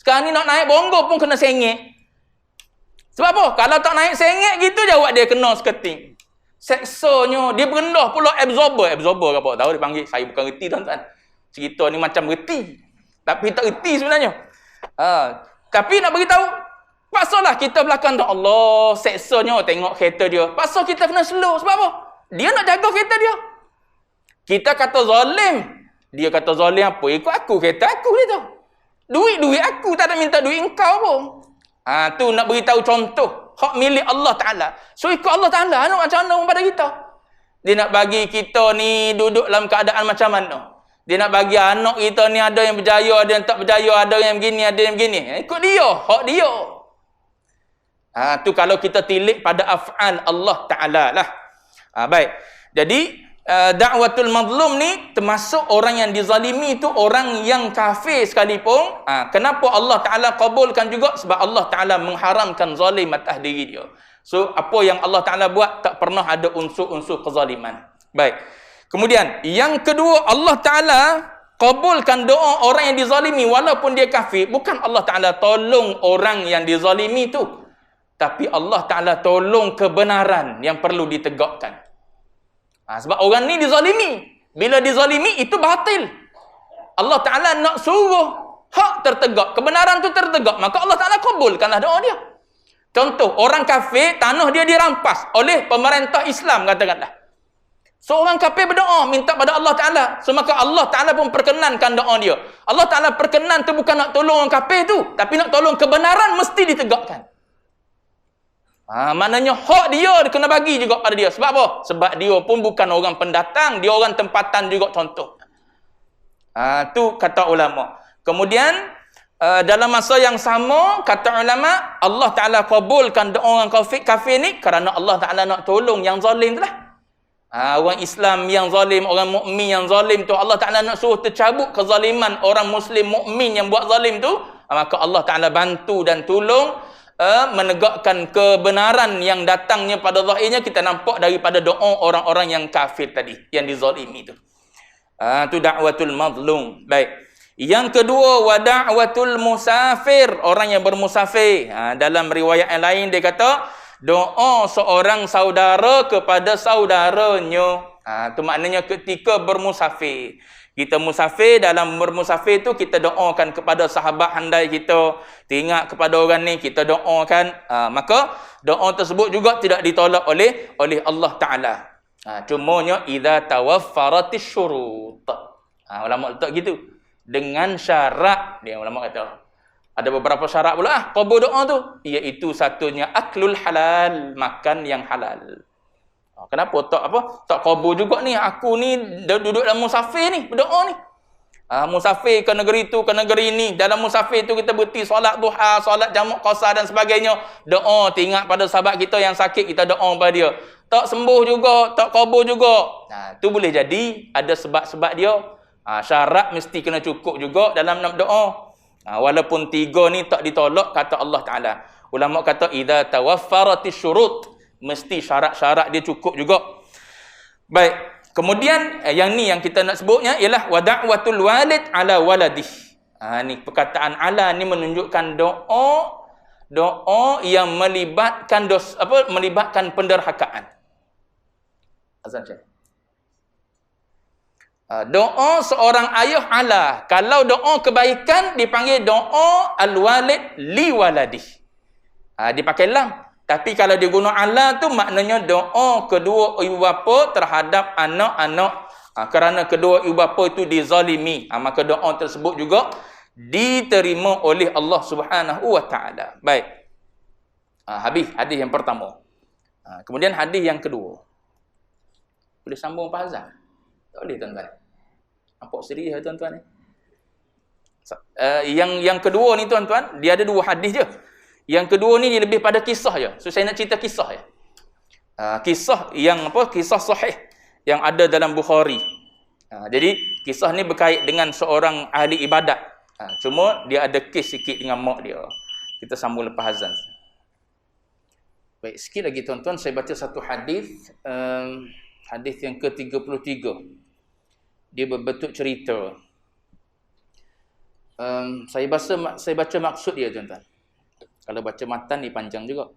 Sekarang ni nak naik bongo pun kena sengit. Sebab apa? Kalau tak naik sengit gitu, jawab dia kena sketing. Seksanya, dia berendah pula absorber apa tahu dia panggil. Saya bukan reti tuan-tuan. Cerita ni macam reti, tapi tak reti sebenarnya. Tapi nak beritahu, paksalah kita belakang tu, Allah, seksanya tengok kereta dia. Paksa kita kena slow. Sebab apa? Dia nak jaga kereta dia. Kita kata zalim. Dia kata zalim apa? Ikut aku, kereta aku dia tu. Duit aku, tak ada minta duit engkau pun. Tu nak beritahu contoh hak milik Allah Taala. So ikut Allah Taala macam mana pada kita. Dia nak bagi kita ni duduk dalam keadaan macam mana. Dia nak bagi anak kita ni ada yang berjaya, ada yang tak berjaya, ada yang begini, ada yang begini. Ikut dia, hak dia. Tu kalau kita tilik pada af'al Allah Ta'ala lah. Baik. Jadi, da'watul mazlum ni termasuk orang yang dizalimi tu orang yang kafir sekalipun. Kenapa Allah Ta'ala kabulkan juga? Sebab Allah Ta'ala mengharamkan zalim atas diri dia. So, apa yang Allah Ta'ala buat tak pernah ada unsur-unsur kezaliman. Baik. Kemudian, yang kedua, Allah Ta'ala kabulkan doa orang yang dizalimi walaupun dia kafir. Bukan Allah Ta'ala tolong orang yang dizalimi tu. Tapi Allah Ta'ala tolong kebenaran yang perlu ditegakkan. Sebab orang ni dizalimi. Bila dizalimi, itu batil. Allah Ta'ala nak suruh hak tertegak. Kebenaran tu tertegak. Maka Allah Ta'ala kabulkanlah doa dia. Contoh, orang kafir, tanah dia dirampas oleh pemerintah Islam, katakanlah. Seorang kafir berdoa, minta pada Allah Ta'ala. So, maka Allah Ta'ala pun perkenankan doa dia. Allah Ta'ala perkenan tu bukan nak tolong orang kafir tu. Tapi nak tolong kebenaran mesti ditegakkan. Maknanya hak dia kena bagi juga pada dia. Sebab apa? Sebab dia pun bukan orang pendatang. Dia orang tempatan juga contoh. Tu kata ulama. Kemudian, dalam masa yang sama, kata ulama, Allah Ta'ala kabulkan doa orang kafir ni kerana Allah Ta'ala nak tolong yang zalim tu lah. Orang Islam yang zalim, orang mukmin yang zalim tu, Allah Ta'ala nak suruh tercabut kezaliman orang Muslim mukmin yang buat zalim tu, maka Allah Ta'ala bantu dan tolong menegakkan kebenaran yang datangnya pada zahirnya kita nampak daripada doa orang-orang yang kafir tadi, yang dizalimi tu. Tu da'watul mazlum. Baik. Yang kedua, wa da'watul musafir, orang yang bermusafir. Dalam riwayat yang lain dia kata doa seorang saudara kepada saudaranya. Itu maknanya ketika bermusafir. Kita musafir, dalam bermusafir tu kita doakan kepada sahabat handai kita. Teringat kepada orang ni, kita doakan. Maka doa tersebut juga tidak ditolak oleh Allah Ta'ala. Cumanya, idza tawaffaratis syurut. Ulama letak gitu. Dengan syarat, dia ulama kata. Ada beberapa syarat pula kabul doa tu, iaitu satunya aklul halal, makan yang halal. Kenapa tak kabul juga ni? Aku ni duduk dalam musafir ni, berdoa ni. Musafir ke negeri tu, ke negeri ni. Dalam musafir tu kita berhenti solat duha, solat jamak qasar dan sebagainya. Doa, ingat pada sahabat kita yang sakit, kita doa pada dia. Tak sembuh juga, tak kabul juga. Tu boleh jadi ada sebab-sebab dia. Syarat mesti kena cukup juga dalam nak doa. Walaupun tiga ni tak ditolak, kata Allah Ta'ala. Ulama kata, idza tawaffaratis syurut, mesti syarat-syarat dia cukup juga. Baik. Kemudian, yang ni yang kita nak sebutnya ialah wa da'watul walid ala waladih. Ni perkataan ala ni menunjukkan doa yang melibatkan melibatkan penderhakaan. Azan Syekh. Doa seorang ayah ala. Kalau doa kebaikan dipanggil doa al-walid li waladih. Dipakai lam. Tapi kalau dia guna ala tu maknanya doa kedua ibu bapa terhadap anak-anak. Kerana kedua ibu bapa itu dizalimi. Maka doa tersebut juga diterima oleh Allah Subhanahu wa taala. Baik. Habis hadis yang pertama. Kemudian hadis yang kedua. Boleh sambung Pak Hazan? Tak boleh tuan-tuan. Nampak serius tuan-tuan ni. Yang kedua ni tuan-tuan, dia ada dua hadis je. Yang kedua ni dia lebih pada kisah je. So saya nak cerita kisah je. Kisah yang kisah sahih yang ada dalam Bukhari. Jadi kisah ni berkait dengan seorang ahli ibadat. Cuma dia ada kes sikit dengan mak dia. Kita sambung lepas azan. Baik, sikit lagi tuan-tuan saya baca satu hadis, hadis yang ke-33. Dia berbentuk cerita. Saya baca maksud dia tuan-tuan. Kalau baca matan ni panjang juga.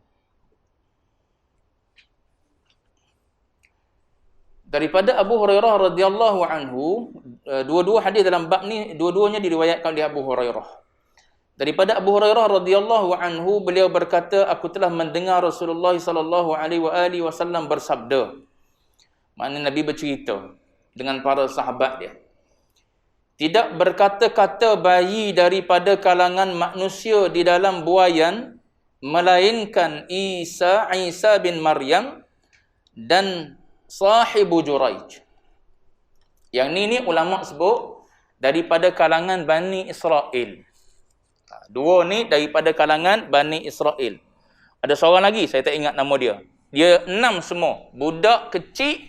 Daripada Abu Hurairah radhiyallahu anhu, dua-dua hadis dalam bab ni dua-duanya diriwayatkan oleh Abu Hurairah. Daripada Abu Hurairah radhiyallahu anhu, beliau berkata, aku telah mendengar Rasulullah sallallahu alaihi wasallam bersabda. Maknanya Nabi bercerita dengan para sahabat dia. Tidak berkata-kata bayi daripada kalangan manusia di dalam buayan melainkan Isa bin Maryam dan sahibu Juraij. Yang ni ulama sebut daripada kalangan Bani Israel. Dua ni daripada kalangan Bani Israel. Ada seorang lagi, saya tak ingat nama dia. Dia 6 semua. Budak kecil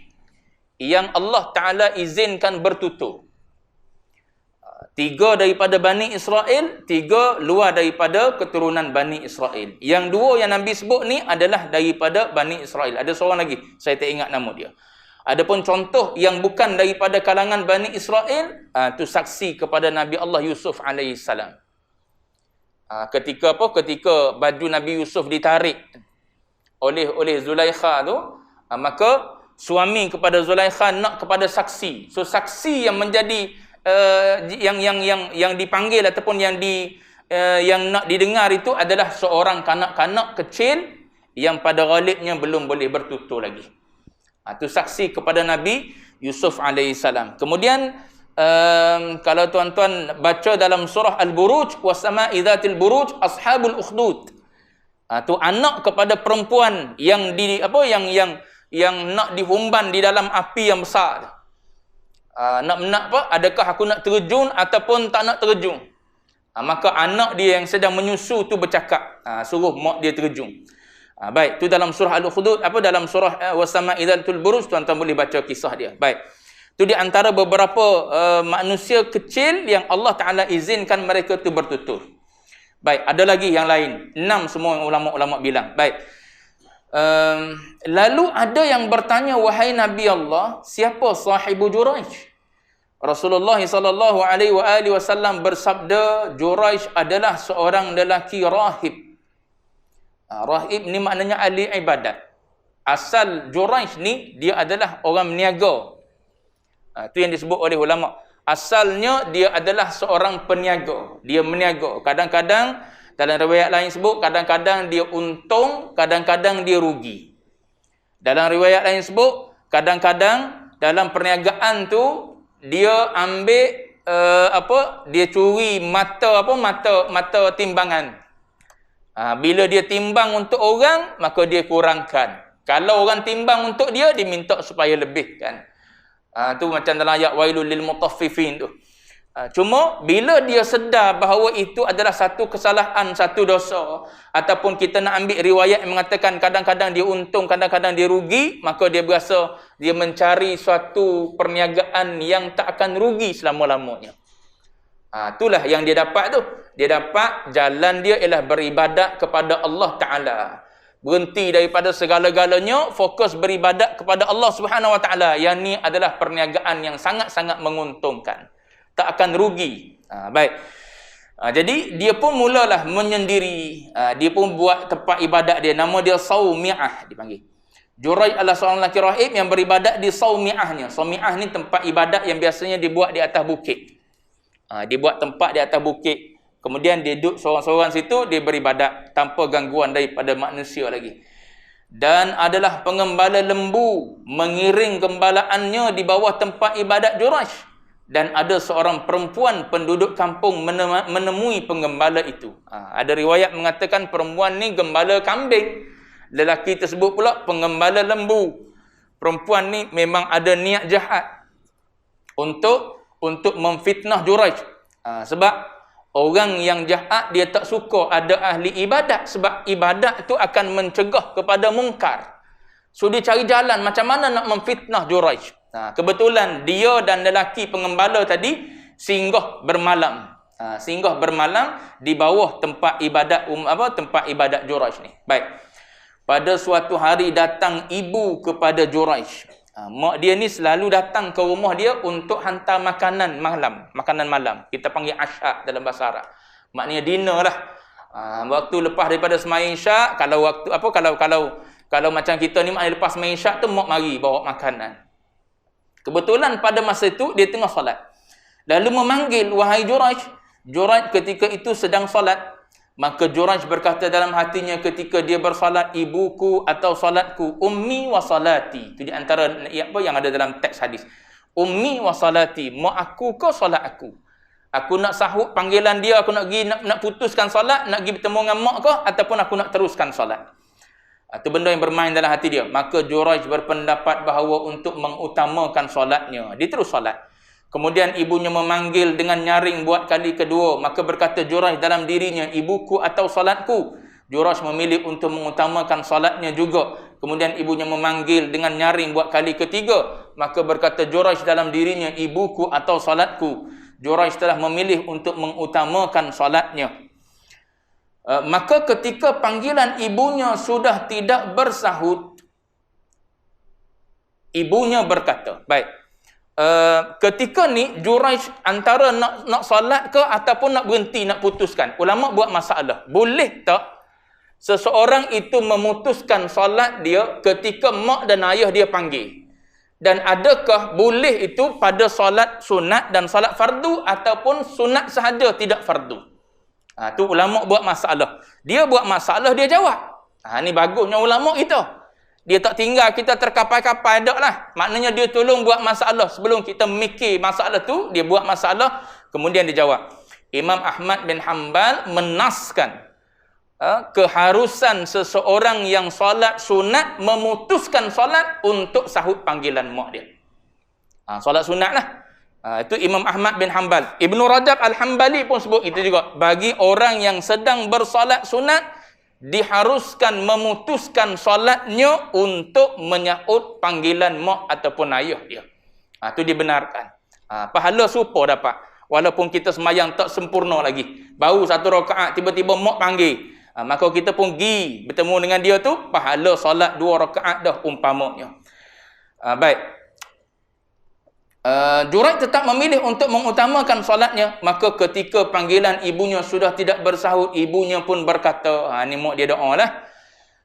yang Allah Ta'ala izinkan bertutur. 3 daripada Bani Israel, 3 luar daripada keturunan Bani Israel. Yang 2 yang Nabi sebut ni adalah daripada Bani Israel. Ada seorang lagi, saya tak ingat nama dia. Adapun contoh yang bukan daripada kalangan Bani Israel, tu saksi kepada Nabi Allah Yusuf AS. Ketika baju Nabi Yusuf ditarik oleh Zulaikha tu, maka suami kepada Zulaikha nak kepada saksi. So saksi yang menjadi yang dipanggil ataupun yang nak didengar itu adalah seorang kanak-kanak kecil yang pada ghalibnya belum boleh bertutur lagi. Itu saksi kepada Nabi Yusuf alaihissalam. Kemudian kalau tuan-tuan baca dalam surah Al-Buruj, was-sama'i dzatil buruj ashabul ukhdud. Tu anak kepada perempuan yang nak dihumban di dalam api yang besar. Nak apa? Adakah aku nak terjun ataupun tak nak terjun? Maka anak dia yang sedang menyusu tu bercakap, suruh mak dia terjun. Baik, tu dalam surah Al-Ukhdud, dalam surah was-sama'i dzatil buruj, tuan-tuan boleh baca kisah dia. Baik. Tu di antara beberapa manusia kecil yang Allah Ta'ala izinkan mereka tu bertutur. Baik, ada lagi yang lain. 6 semua ulama-ulama bilang. Baik. Lalu ada yang bertanya, wahai Nabi Allah, siapa sahibu Juraij? Rasulullah SAW bersabda, Juraij adalah seorang lelaki rahib. Rahib ni maknanya ahli ibadat. Asal Juraij ni, dia adalah orang meniaga. Itu yang disebut oleh ulama. Asalnya dia adalah seorang peniaga. Dia meniaga. Kadang-kadang dalam riwayat lain sebut, kadang-kadang dia untung, kadang-kadang dia rugi. Dalam riwayat lain sebut, kadang-kadang dalam perniagaan tu dia ambil dia curi mata timbangan. Bila dia timbang untuk orang, maka dia kurangkan. Kalau orang timbang untuk dia, dia minta supaya lebih kan. Tu macam dalam ayat wailul lil mutaffifin tu. Cuma bila dia sedar bahawa itu adalah satu kesalahan, satu dosa, ataupun kita nak ambil riwayat yang mengatakan kadang-kadang dia untung, kadang-kadang dia rugi, maka dia berasa dia mencari suatu perniagaan yang tak akan rugi selama-lamanya. Itulah yang dia dapat tu. Dia dapat jalan dia ialah beribadat kepada Allah Ta'ala. Berhenti daripada segala-galanya, fokus beribadat kepada Allah Subhanahu Wa Taala. Yang ni adalah perniagaan yang sangat-sangat menguntungkan. Tak akan rugi. Baik. Jadi dia pun mulalah menyendiri. Dia pun buat tempat ibadat dia. Nama dia Sawmi'ah dipanggil. Juraij adalah seorang lelaki rahib yang beribadat di Sawmi'ahnya. Sawmi'ah ni tempat ibadat yang biasanya dibuat di atas bukit. Dia buat tempat di atas bukit. Kemudian dia duduk seorang-seorang situ, dia beribadat tanpa gangguan daripada manusia lagi. Dan adalah pengembala lembu, mengiring gembalaannya di bawah tempat ibadat Juraij. Dan ada seorang perempuan penduduk kampung menemui penggembala itu. Ada riwayat mengatakan perempuan ni gembala kambing. Lelaki tersebut pula pengembala lembu. Perempuan ni memang ada niat jahat untuk memfitnah Juraij. Sebab orang yang jahat dia tak suka ada ahli ibadat, sebab ibadat tu akan mencegah kepada mungkar. So dia cari jalan macam mana nak memfitnah Juraij. Kebetulan dia dan lelaki pengembala tadi singgah bermalam. Singgah bermalam di bawah tempat ibadat tempat ibadat Juraij ni. Baik. Pada suatu hari datang ibu kepada Juraij. Mak dia ni selalu datang ke rumah dia untuk hantar makanan malam. Kita panggil asyak dalam bahasa Arab. Maknanya dinner lah. Waktu lepas daripada sembahyang isyak, kalau macam kita ni maknanya lepas sembahyang isyak tu mak mari bawa makanan. Kebetulan pada masa itu dia tengah solat. Lalu memanggil, wahai Juraij. Juraij ketika itu sedang solat. Maka Juraij berkata dalam hatinya ketika dia bersolat, ibuku atau solatku, ummi wa salati. Itu di antara yang ada dalam teks hadis. Ummi wa salati, mak aku ke solat aku. Aku nak sahut panggilan dia, aku nak pergi nak putuskan solat, nak pergi bertemu dengan mak ke, ataupun aku nak teruskan solat. Itu benda yang bermain dalam hati dia. Maka Juraij berpendapat bahawa untuk mengutamakan solatnya, dia terus solat. Kemudian ibunya memanggil dengan nyaring buat kali kedua. Maka berkata Juraij dalam dirinya, ibuku atau solatku? Juraij memilih untuk mengutamakan solatnya juga. Kemudian ibunya memanggil dengan nyaring buat kali ketiga. Maka berkata Juraij dalam dirinya, ibuku atau solatku? Juraij telah memilih untuk mengutamakan solatnya. Maka ketika panggilan ibunya sudah tidak bersahut, ibunya berkata, baik, ketika ni Juraij antara nak solat ke ataupun nak berhenti, nak putuskan. Ulama buat masalah. Boleh tak seseorang itu memutuskan solat dia ketika mak dan ayah dia panggil? Dan adakah boleh itu pada solat sunat dan solat fardu ataupun sunat sahaja tidak fardu? Tu ulama buat masalah. Dia buat masalah, dia jawab. Ni bagusnya ulama kita. Dia tak tinggal kita terkapai-kapai dak lah. Maknanya dia tolong buat masalah. Sebelum kita mikir masalah tu, dia buat masalah, kemudian dia jawab. Imam Ahmad bin Hanbal menaskan keharusan seseorang yang solat sunat memutuskan solat untuk sahut panggilan mak dia. Solat sunat lah. Itu Imam Ahmad bin Hanbal. Ibnu Rajab Al-Hambali pun sebut itu juga. Bagi orang yang sedang bersolat sunat, diharuskan memutuskan solatnya untuk menyahut panggilan mak ataupun ayah dia. Itu dibenarkan. Pahala serupa dapat. Walaupun kita semayang tak sempurna lagi. Baru satu rakaat tiba-tiba mak panggil. Maka kita pun pergi bertemu dengan dia tu, pahala solat 2 rakaat dah umpamanya. Baik. Juraij tetap memilih untuk mengutamakan solatnya. Maka ketika panggilan ibunya sudah tidak bersahut, ibunya pun berkata, ni mak dia doa lah.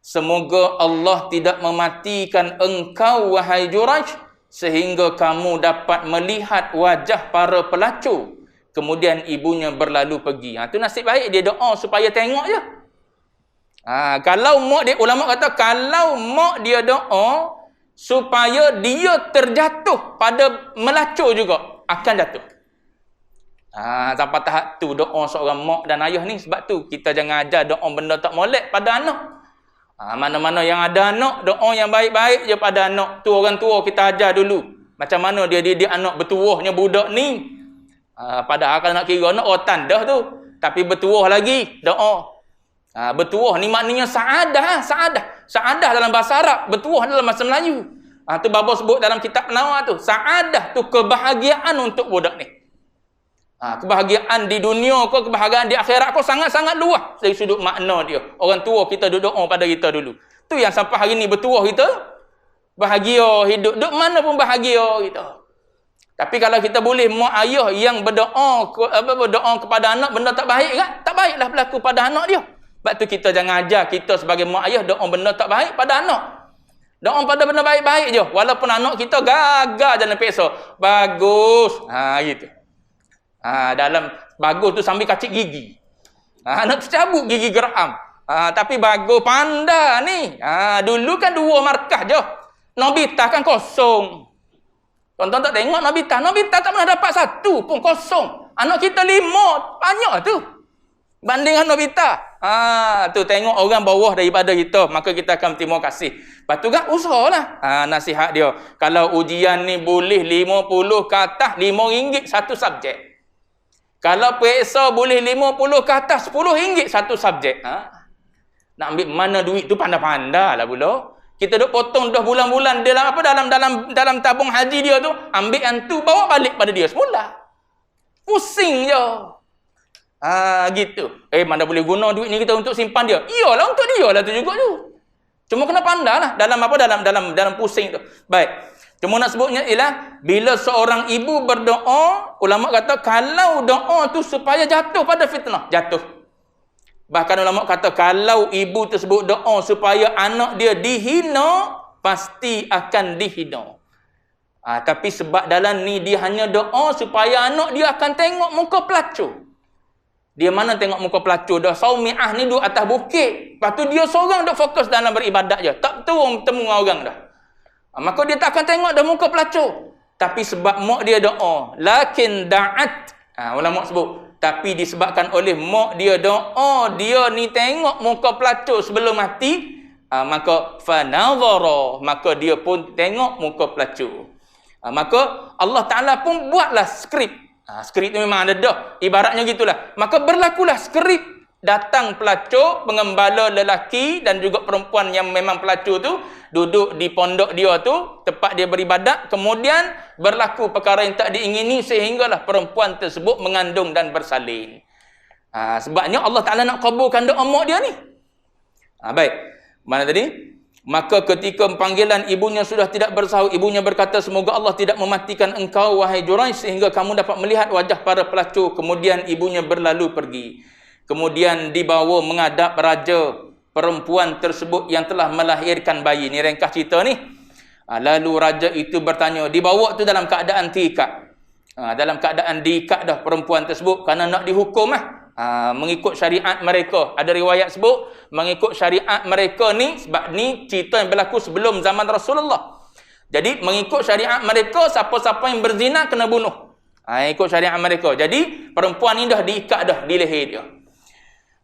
Semoga Allah tidak mematikan engkau, wahai Juraij, sehingga kamu dapat melihat wajah para pelacur. Kemudian ibunya berlalu pergi. Itu nasib baik dia doa supaya tengok je. Kalau mak dia, ulama kata kalau mak dia doa supaya dia terjatuh pada melacur juga, akan jatuh. Sampai tahap tu doa seorang mak dan ayah ni. Sebab tu kita jangan ajar doa benda tak molek pada anak. Mana-mana yang ada anak, doa yang baik-baik je pada anak. Tu orang tua kita ajar dulu. Macam mana dia didik anak bertuahnya budak ni. Padahal kalau nak kira anak, tandah tu. Tapi bertuah lagi, doa. Bertuah ni maknanya saadah. Saadah dalam bahasa Arab, bertuah dalam bahasa Melayu. Tu Baba sebut dalam kitab penawar tu. Saadah tu kebahagiaan untuk budak ni. Kebahagiaan di dunia kau, kebahagiaan di akhirat kau sangat-sangat luas dari sudut makna dia. Orang tua kita duduk doa pada kita dulu. Tu yang sampai hari ni bertuah kita bahagia hidup. Duk mana pun bahagia kita. Tapi kalau kita boleh mak ayah yang berdoa kepada anak benda tak baik kan? Tak baiklah berlaku pada anak dia. Sebab tu kita jangan ajar kita sebagai mak ayah doa benda tak baik pada anak. Doa pada benda baik-baik je. Walaupun anak kita gagal jalan peksa. Bagus. Gitu. Dalam bagus tu sambil kacik gigi. Nak tercabut gigi geram. Tapi bagus pandai ni. Dulu kan 2 markah je. Nobita kan kosong. Tuan-tuan tak tengok Nobita. Nobita tak pernah dapat 1 pun kosong. Anak kita 5. Banyak tu. Banding dengan Nobita. Tu tengok orang bawah daripada kita. Maka kita akan terima kasih. Lepas tu kan usahalah. Nasihat dia. Kalau ujian ni boleh 50 ke atas, RM5 satu subjek. Kalau periksa boleh 50 ke atas, RM10 satu subjek. Nak ambil mana duit tu pandai-pandai lah pula. Kita duk potong dah bulan-bulan dalam tabung haji dia tu, ambil yang tu bawa balik pada dia semula. Pusing je. Gitu. Mana boleh guna duit ni kita untuk simpan dia? Iyalah untuk dia lah tu juga tu. Cuma kena pandai lah dalam pusing tu. Baik. Cuma nak sebutnya ialah bila seorang ibu berdoa, ulama kata kalau doa tu supaya jatuh pada fitnah, jatuh. Bahkan ulama kata kalau ibu tersebut doa supaya anak dia dihina, pasti akan dihina. Tapi sebab dalam ni dia hanya doa supaya anak dia akan tengok muka pelacur. Dia mana tengok muka pelacur dah. Saumiah ni duduk atas bukit. Lepas tu dia seorang duk fokus dalam beribadat je. Tak tahu bertemu dengan orang dah. Maka dia tak akan tengok dah muka pelacur. Tapi sebab mak dia doa. Lakin da'at. Ulama sebut. Tapi disebabkan oleh mak dia doa, dia ni tengok muka pelacur sebelum mati, maka fanadhara, maka dia pun tengok muka pelacur. Maka Allah Ta'ala pun buatlah skrip. Skrip tu memang ada dah. Ibaratnya gitulah. Maka berlakulah skrip. Datang pelacur, pengembala lelaki dan juga perempuan yang memang pelacur tu, duduk di pondok dia tu, tempat dia beribadat. Kemudian berlaku perkara yang tak diingini sehinggalah perempuan tersebut mengandung dan bersalin. Sebabnya Allah Ta'ala nak kabulkan doa mak dia ni. Baik. Mana tadi? Maka ketika panggilan ibunya sudah tidak bersahut, ibunya berkata, semoga Allah tidak mematikan engkau, wahai Juraish, sehingga kamu dapat melihat wajah para pelacur. Kemudian ibunya berlalu pergi. Kemudian dibawa menghadap raja perempuan tersebut yang telah melahirkan bayi. Ni ringkas cerita ni. Lalu raja itu bertanya, dibawa tu dalam keadaan diikat. Dalam keadaan diikat dah perempuan tersebut kerana nak dihukum mengikut syariat mereka. Ada riwayat sebut mengikut syariat mereka ni, sebab ni cerita yang berlaku sebelum zaman Rasulullah. Jadi mengikut syariat mereka, siapa-siapa yang berzina kena bunuh. Ikut syariat mereka. Jadi perempuan ni dah diikat dah di leher dia.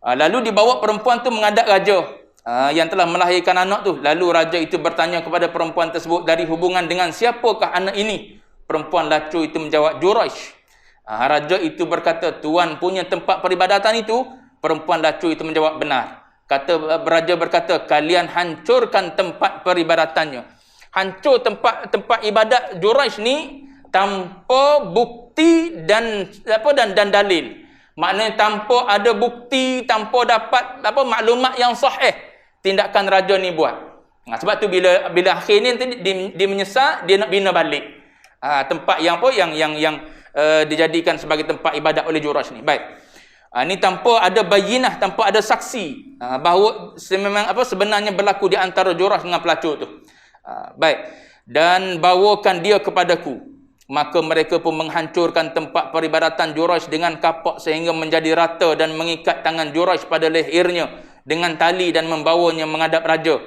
Lalu dibawa perempuan tu menghadap raja yang telah melahirkan anak tu. Lalu raja itu bertanya kepada perempuan tersebut, dari hubungan dengan siapakah anak ini? Perempuan lacur itu menjawab, Juraish. Raja itu berkata, tuan punya tempat peribadatan itu? Perempuan lacur itu menjawab, benar. Raja berkata, kalian hancurkan tempat peribadatannya. Hancur tempat ibadat Juraish ni tanpa bukti dan dalil. Maknanya tanpa ada bukti, tanpa dapat maklumat yang sahih tindakan raja ni buat. Sebab tu bila akhir ni dia menyesal, dia nak bina balik tempat yang dijadikan sebagai tempat ibadat oleh Juraish ni. Baik. Ni tanpa ada bayinah, tanpa ada saksi bahawa sebenarnya berlaku di antara Juraish dengan pelacur tu. Baik. Dan bawakan dia kepadaku. Maka mereka pun menghancurkan tempat peribadatan Juraish dengan kapak sehingga menjadi rata dan mengikat tangan Juraish pada lehernya dengan tali dan membawanya menghadap raja.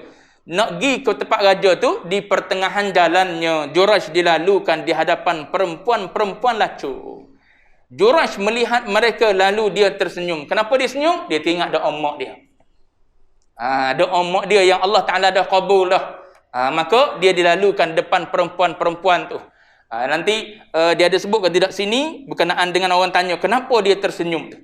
Nak pergi ke tempat raja tu, di pertengahan jalannya Juraish dilalukan di hadapan perempuan-perempuan lacur. Juraish melihat mereka lalu dia tersenyum. Kenapa dia senyum? Dia teringat doa mak dia. Doa mak dia yang Allah Ta'ala dah kabul dah. Maka dia dilalukan depan perempuan-perempuan tu. Nanti dia ada sebut ke tidak sini berkenaan dengan orang tanya kenapa dia tersenyum tu.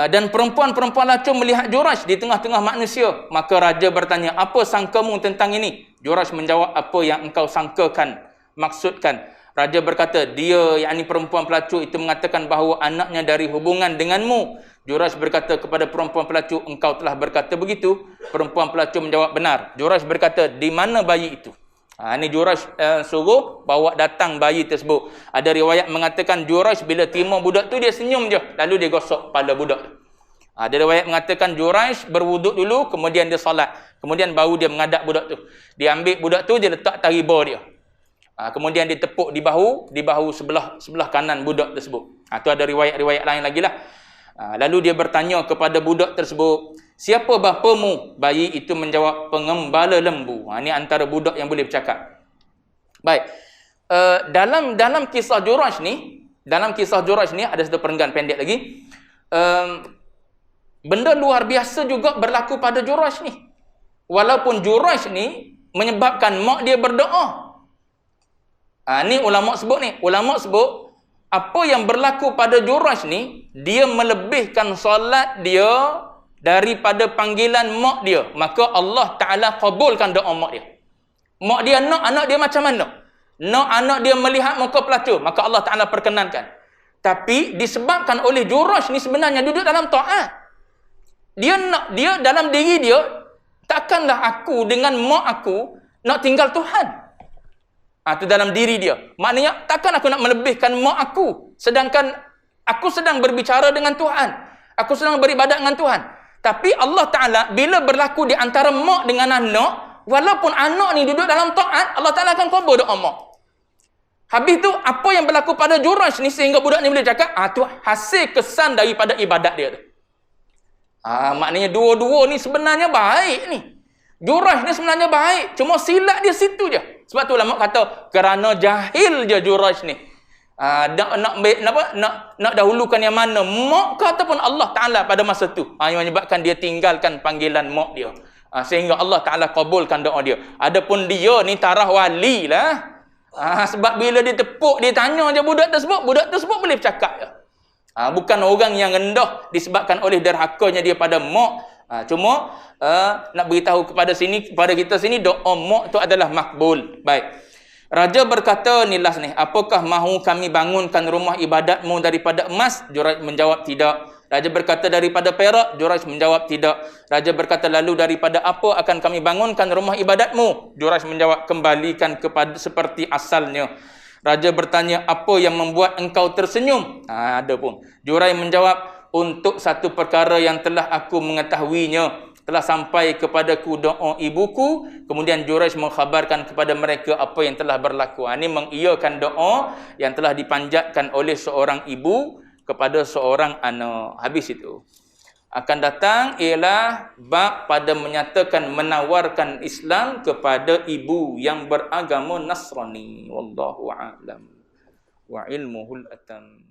Dan perempuan-perempuan lacur melihat Juraish di tengah-tengah manusia. Maka raja bertanya, apa sangkamu tentang ini? Juraish menjawab, apa yang engkau sangkakan, maksudkan. Raja berkata, dia, yakni perempuan pelacur itu mengatakan bahawa anaknya dari hubungan denganmu. Juraish berkata kepada perempuan pelacur, engkau telah berkata begitu? Perempuan pelacur menjawab, benar. Juraish berkata, di mana bayi itu? Ini Juraish suruh bawa datang bayi tersebut. Ada riwayat mengatakan Juraish bila terima budak tu dia senyum je, lalu dia gosok kepala budak tu. Ada riwayat mengatakan Juraish berwuduk dulu, kemudian dia solat, kemudian baru dia menghadap budak tu. Dia ambil budak tu, dia letak tali bawah dia. Kemudian dia tepuk di bahu sebelah kanan budak tersebut. Tu ada riwayat-riwayat lain lagi lah. Lalu dia bertanya kepada budak tersebut, siapa bapamu? Bayi itu menjawab, pengembala lembu. Ini antara budak yang boleh bercakap. Baik. Dalam kisah Juraish ni, ada satu perenggan pendek lagi. Benda luar biasa juga berlaku pada Juraish ni. Walaupun Juraish ni menyebabkan mak dia berdoa. Ni ulama sebut ni. Ulama sebut apa yang berlaku pada Juraish ni, dia melebihkan solat dia daripada panggilan mak dia. Maka Allah Ta'ala kabulkan doa mak dia. Mak dia nak anak dia macam mana? Nak anak dia melihat muka pelacur, maka Allah Ta'ala perkenankan. Tapi disebabkan oleh Juraish ni sebenarnya duduk dalam ta'at. Dia dalam diri dia, takkanlah aku dengan mak aku nak tinggal Tuhan. Itu dalam diri dia. Maknanya takkan aku nak melebihkan mak aku, sedangkan aku sedang berbicara dengan Tuhan. Aku sedang beribadat dengan Tuhan. Tapi Allah Ta'ala bila berlaku di antara mak dengan anak, walaupun anak ni duduk dalam taat, Allah Ta'ala akan kabul doa mak. Habis tu apa yang berlaku pada Juraish ni sehingga budak ni boleh cakap, tu hasil kesan daripada ibadat dia tu. Maknanya dua-dua ni sebenarnya baik ni. Juraish ni sebenarnya baik, cuma silap dia situ je. Sebab tu ulama kata kerana jahil je Juraish ni. Nak dahulukan yang mana, mak ke ataupun Allah Taala pada masa tu, yang menyebabkan dia tinggalkan panggilan mak dia, sehingga Allah Taala kabulkan doa dia. Adapun dia ni tarah wali lah. Sebab bila dia tepuk, dia tanya je budak tersebut boleh bercakap je. Bukan orang yang rendah disebabkan oleh derhakanya dia pada mak. Cuma nak beritahu kepada kita sini, doa mak tu adalah makbul. Baik. Raja berkata, ni last ni, apakah mahu kami bangunkan rumah ibadatmu daripada emas? Juraij menjawab tidak. Raja berkata, daripada perak? Juraij menjawab tidak. Raja berkata, lalu daripada apa akan kami bangunkan rumah ibadatmu? Juraij menjawab, kembalikan kepada seperti asalnya. Raja bertanya, apa yang membuat engkau tersenyum? Ada pun. Juraij menjawab, untuk satu perkara yang telah aku mengetahuinya, telah sampai kepadaku doa ibuku. Kemudian Juraij mengkhabarkan kepada mereka apa yang telah berlaku. Ini mengiyakan doa yang telah dipanjatkan oleh seorang ibu kepada seorang anak. Habis itu. Akan datang ialah bab pada menyatakan, menawarkan Islam kepada ibu yang beragama Nasrani. Wallahu a'lam wa ilmuhul atam.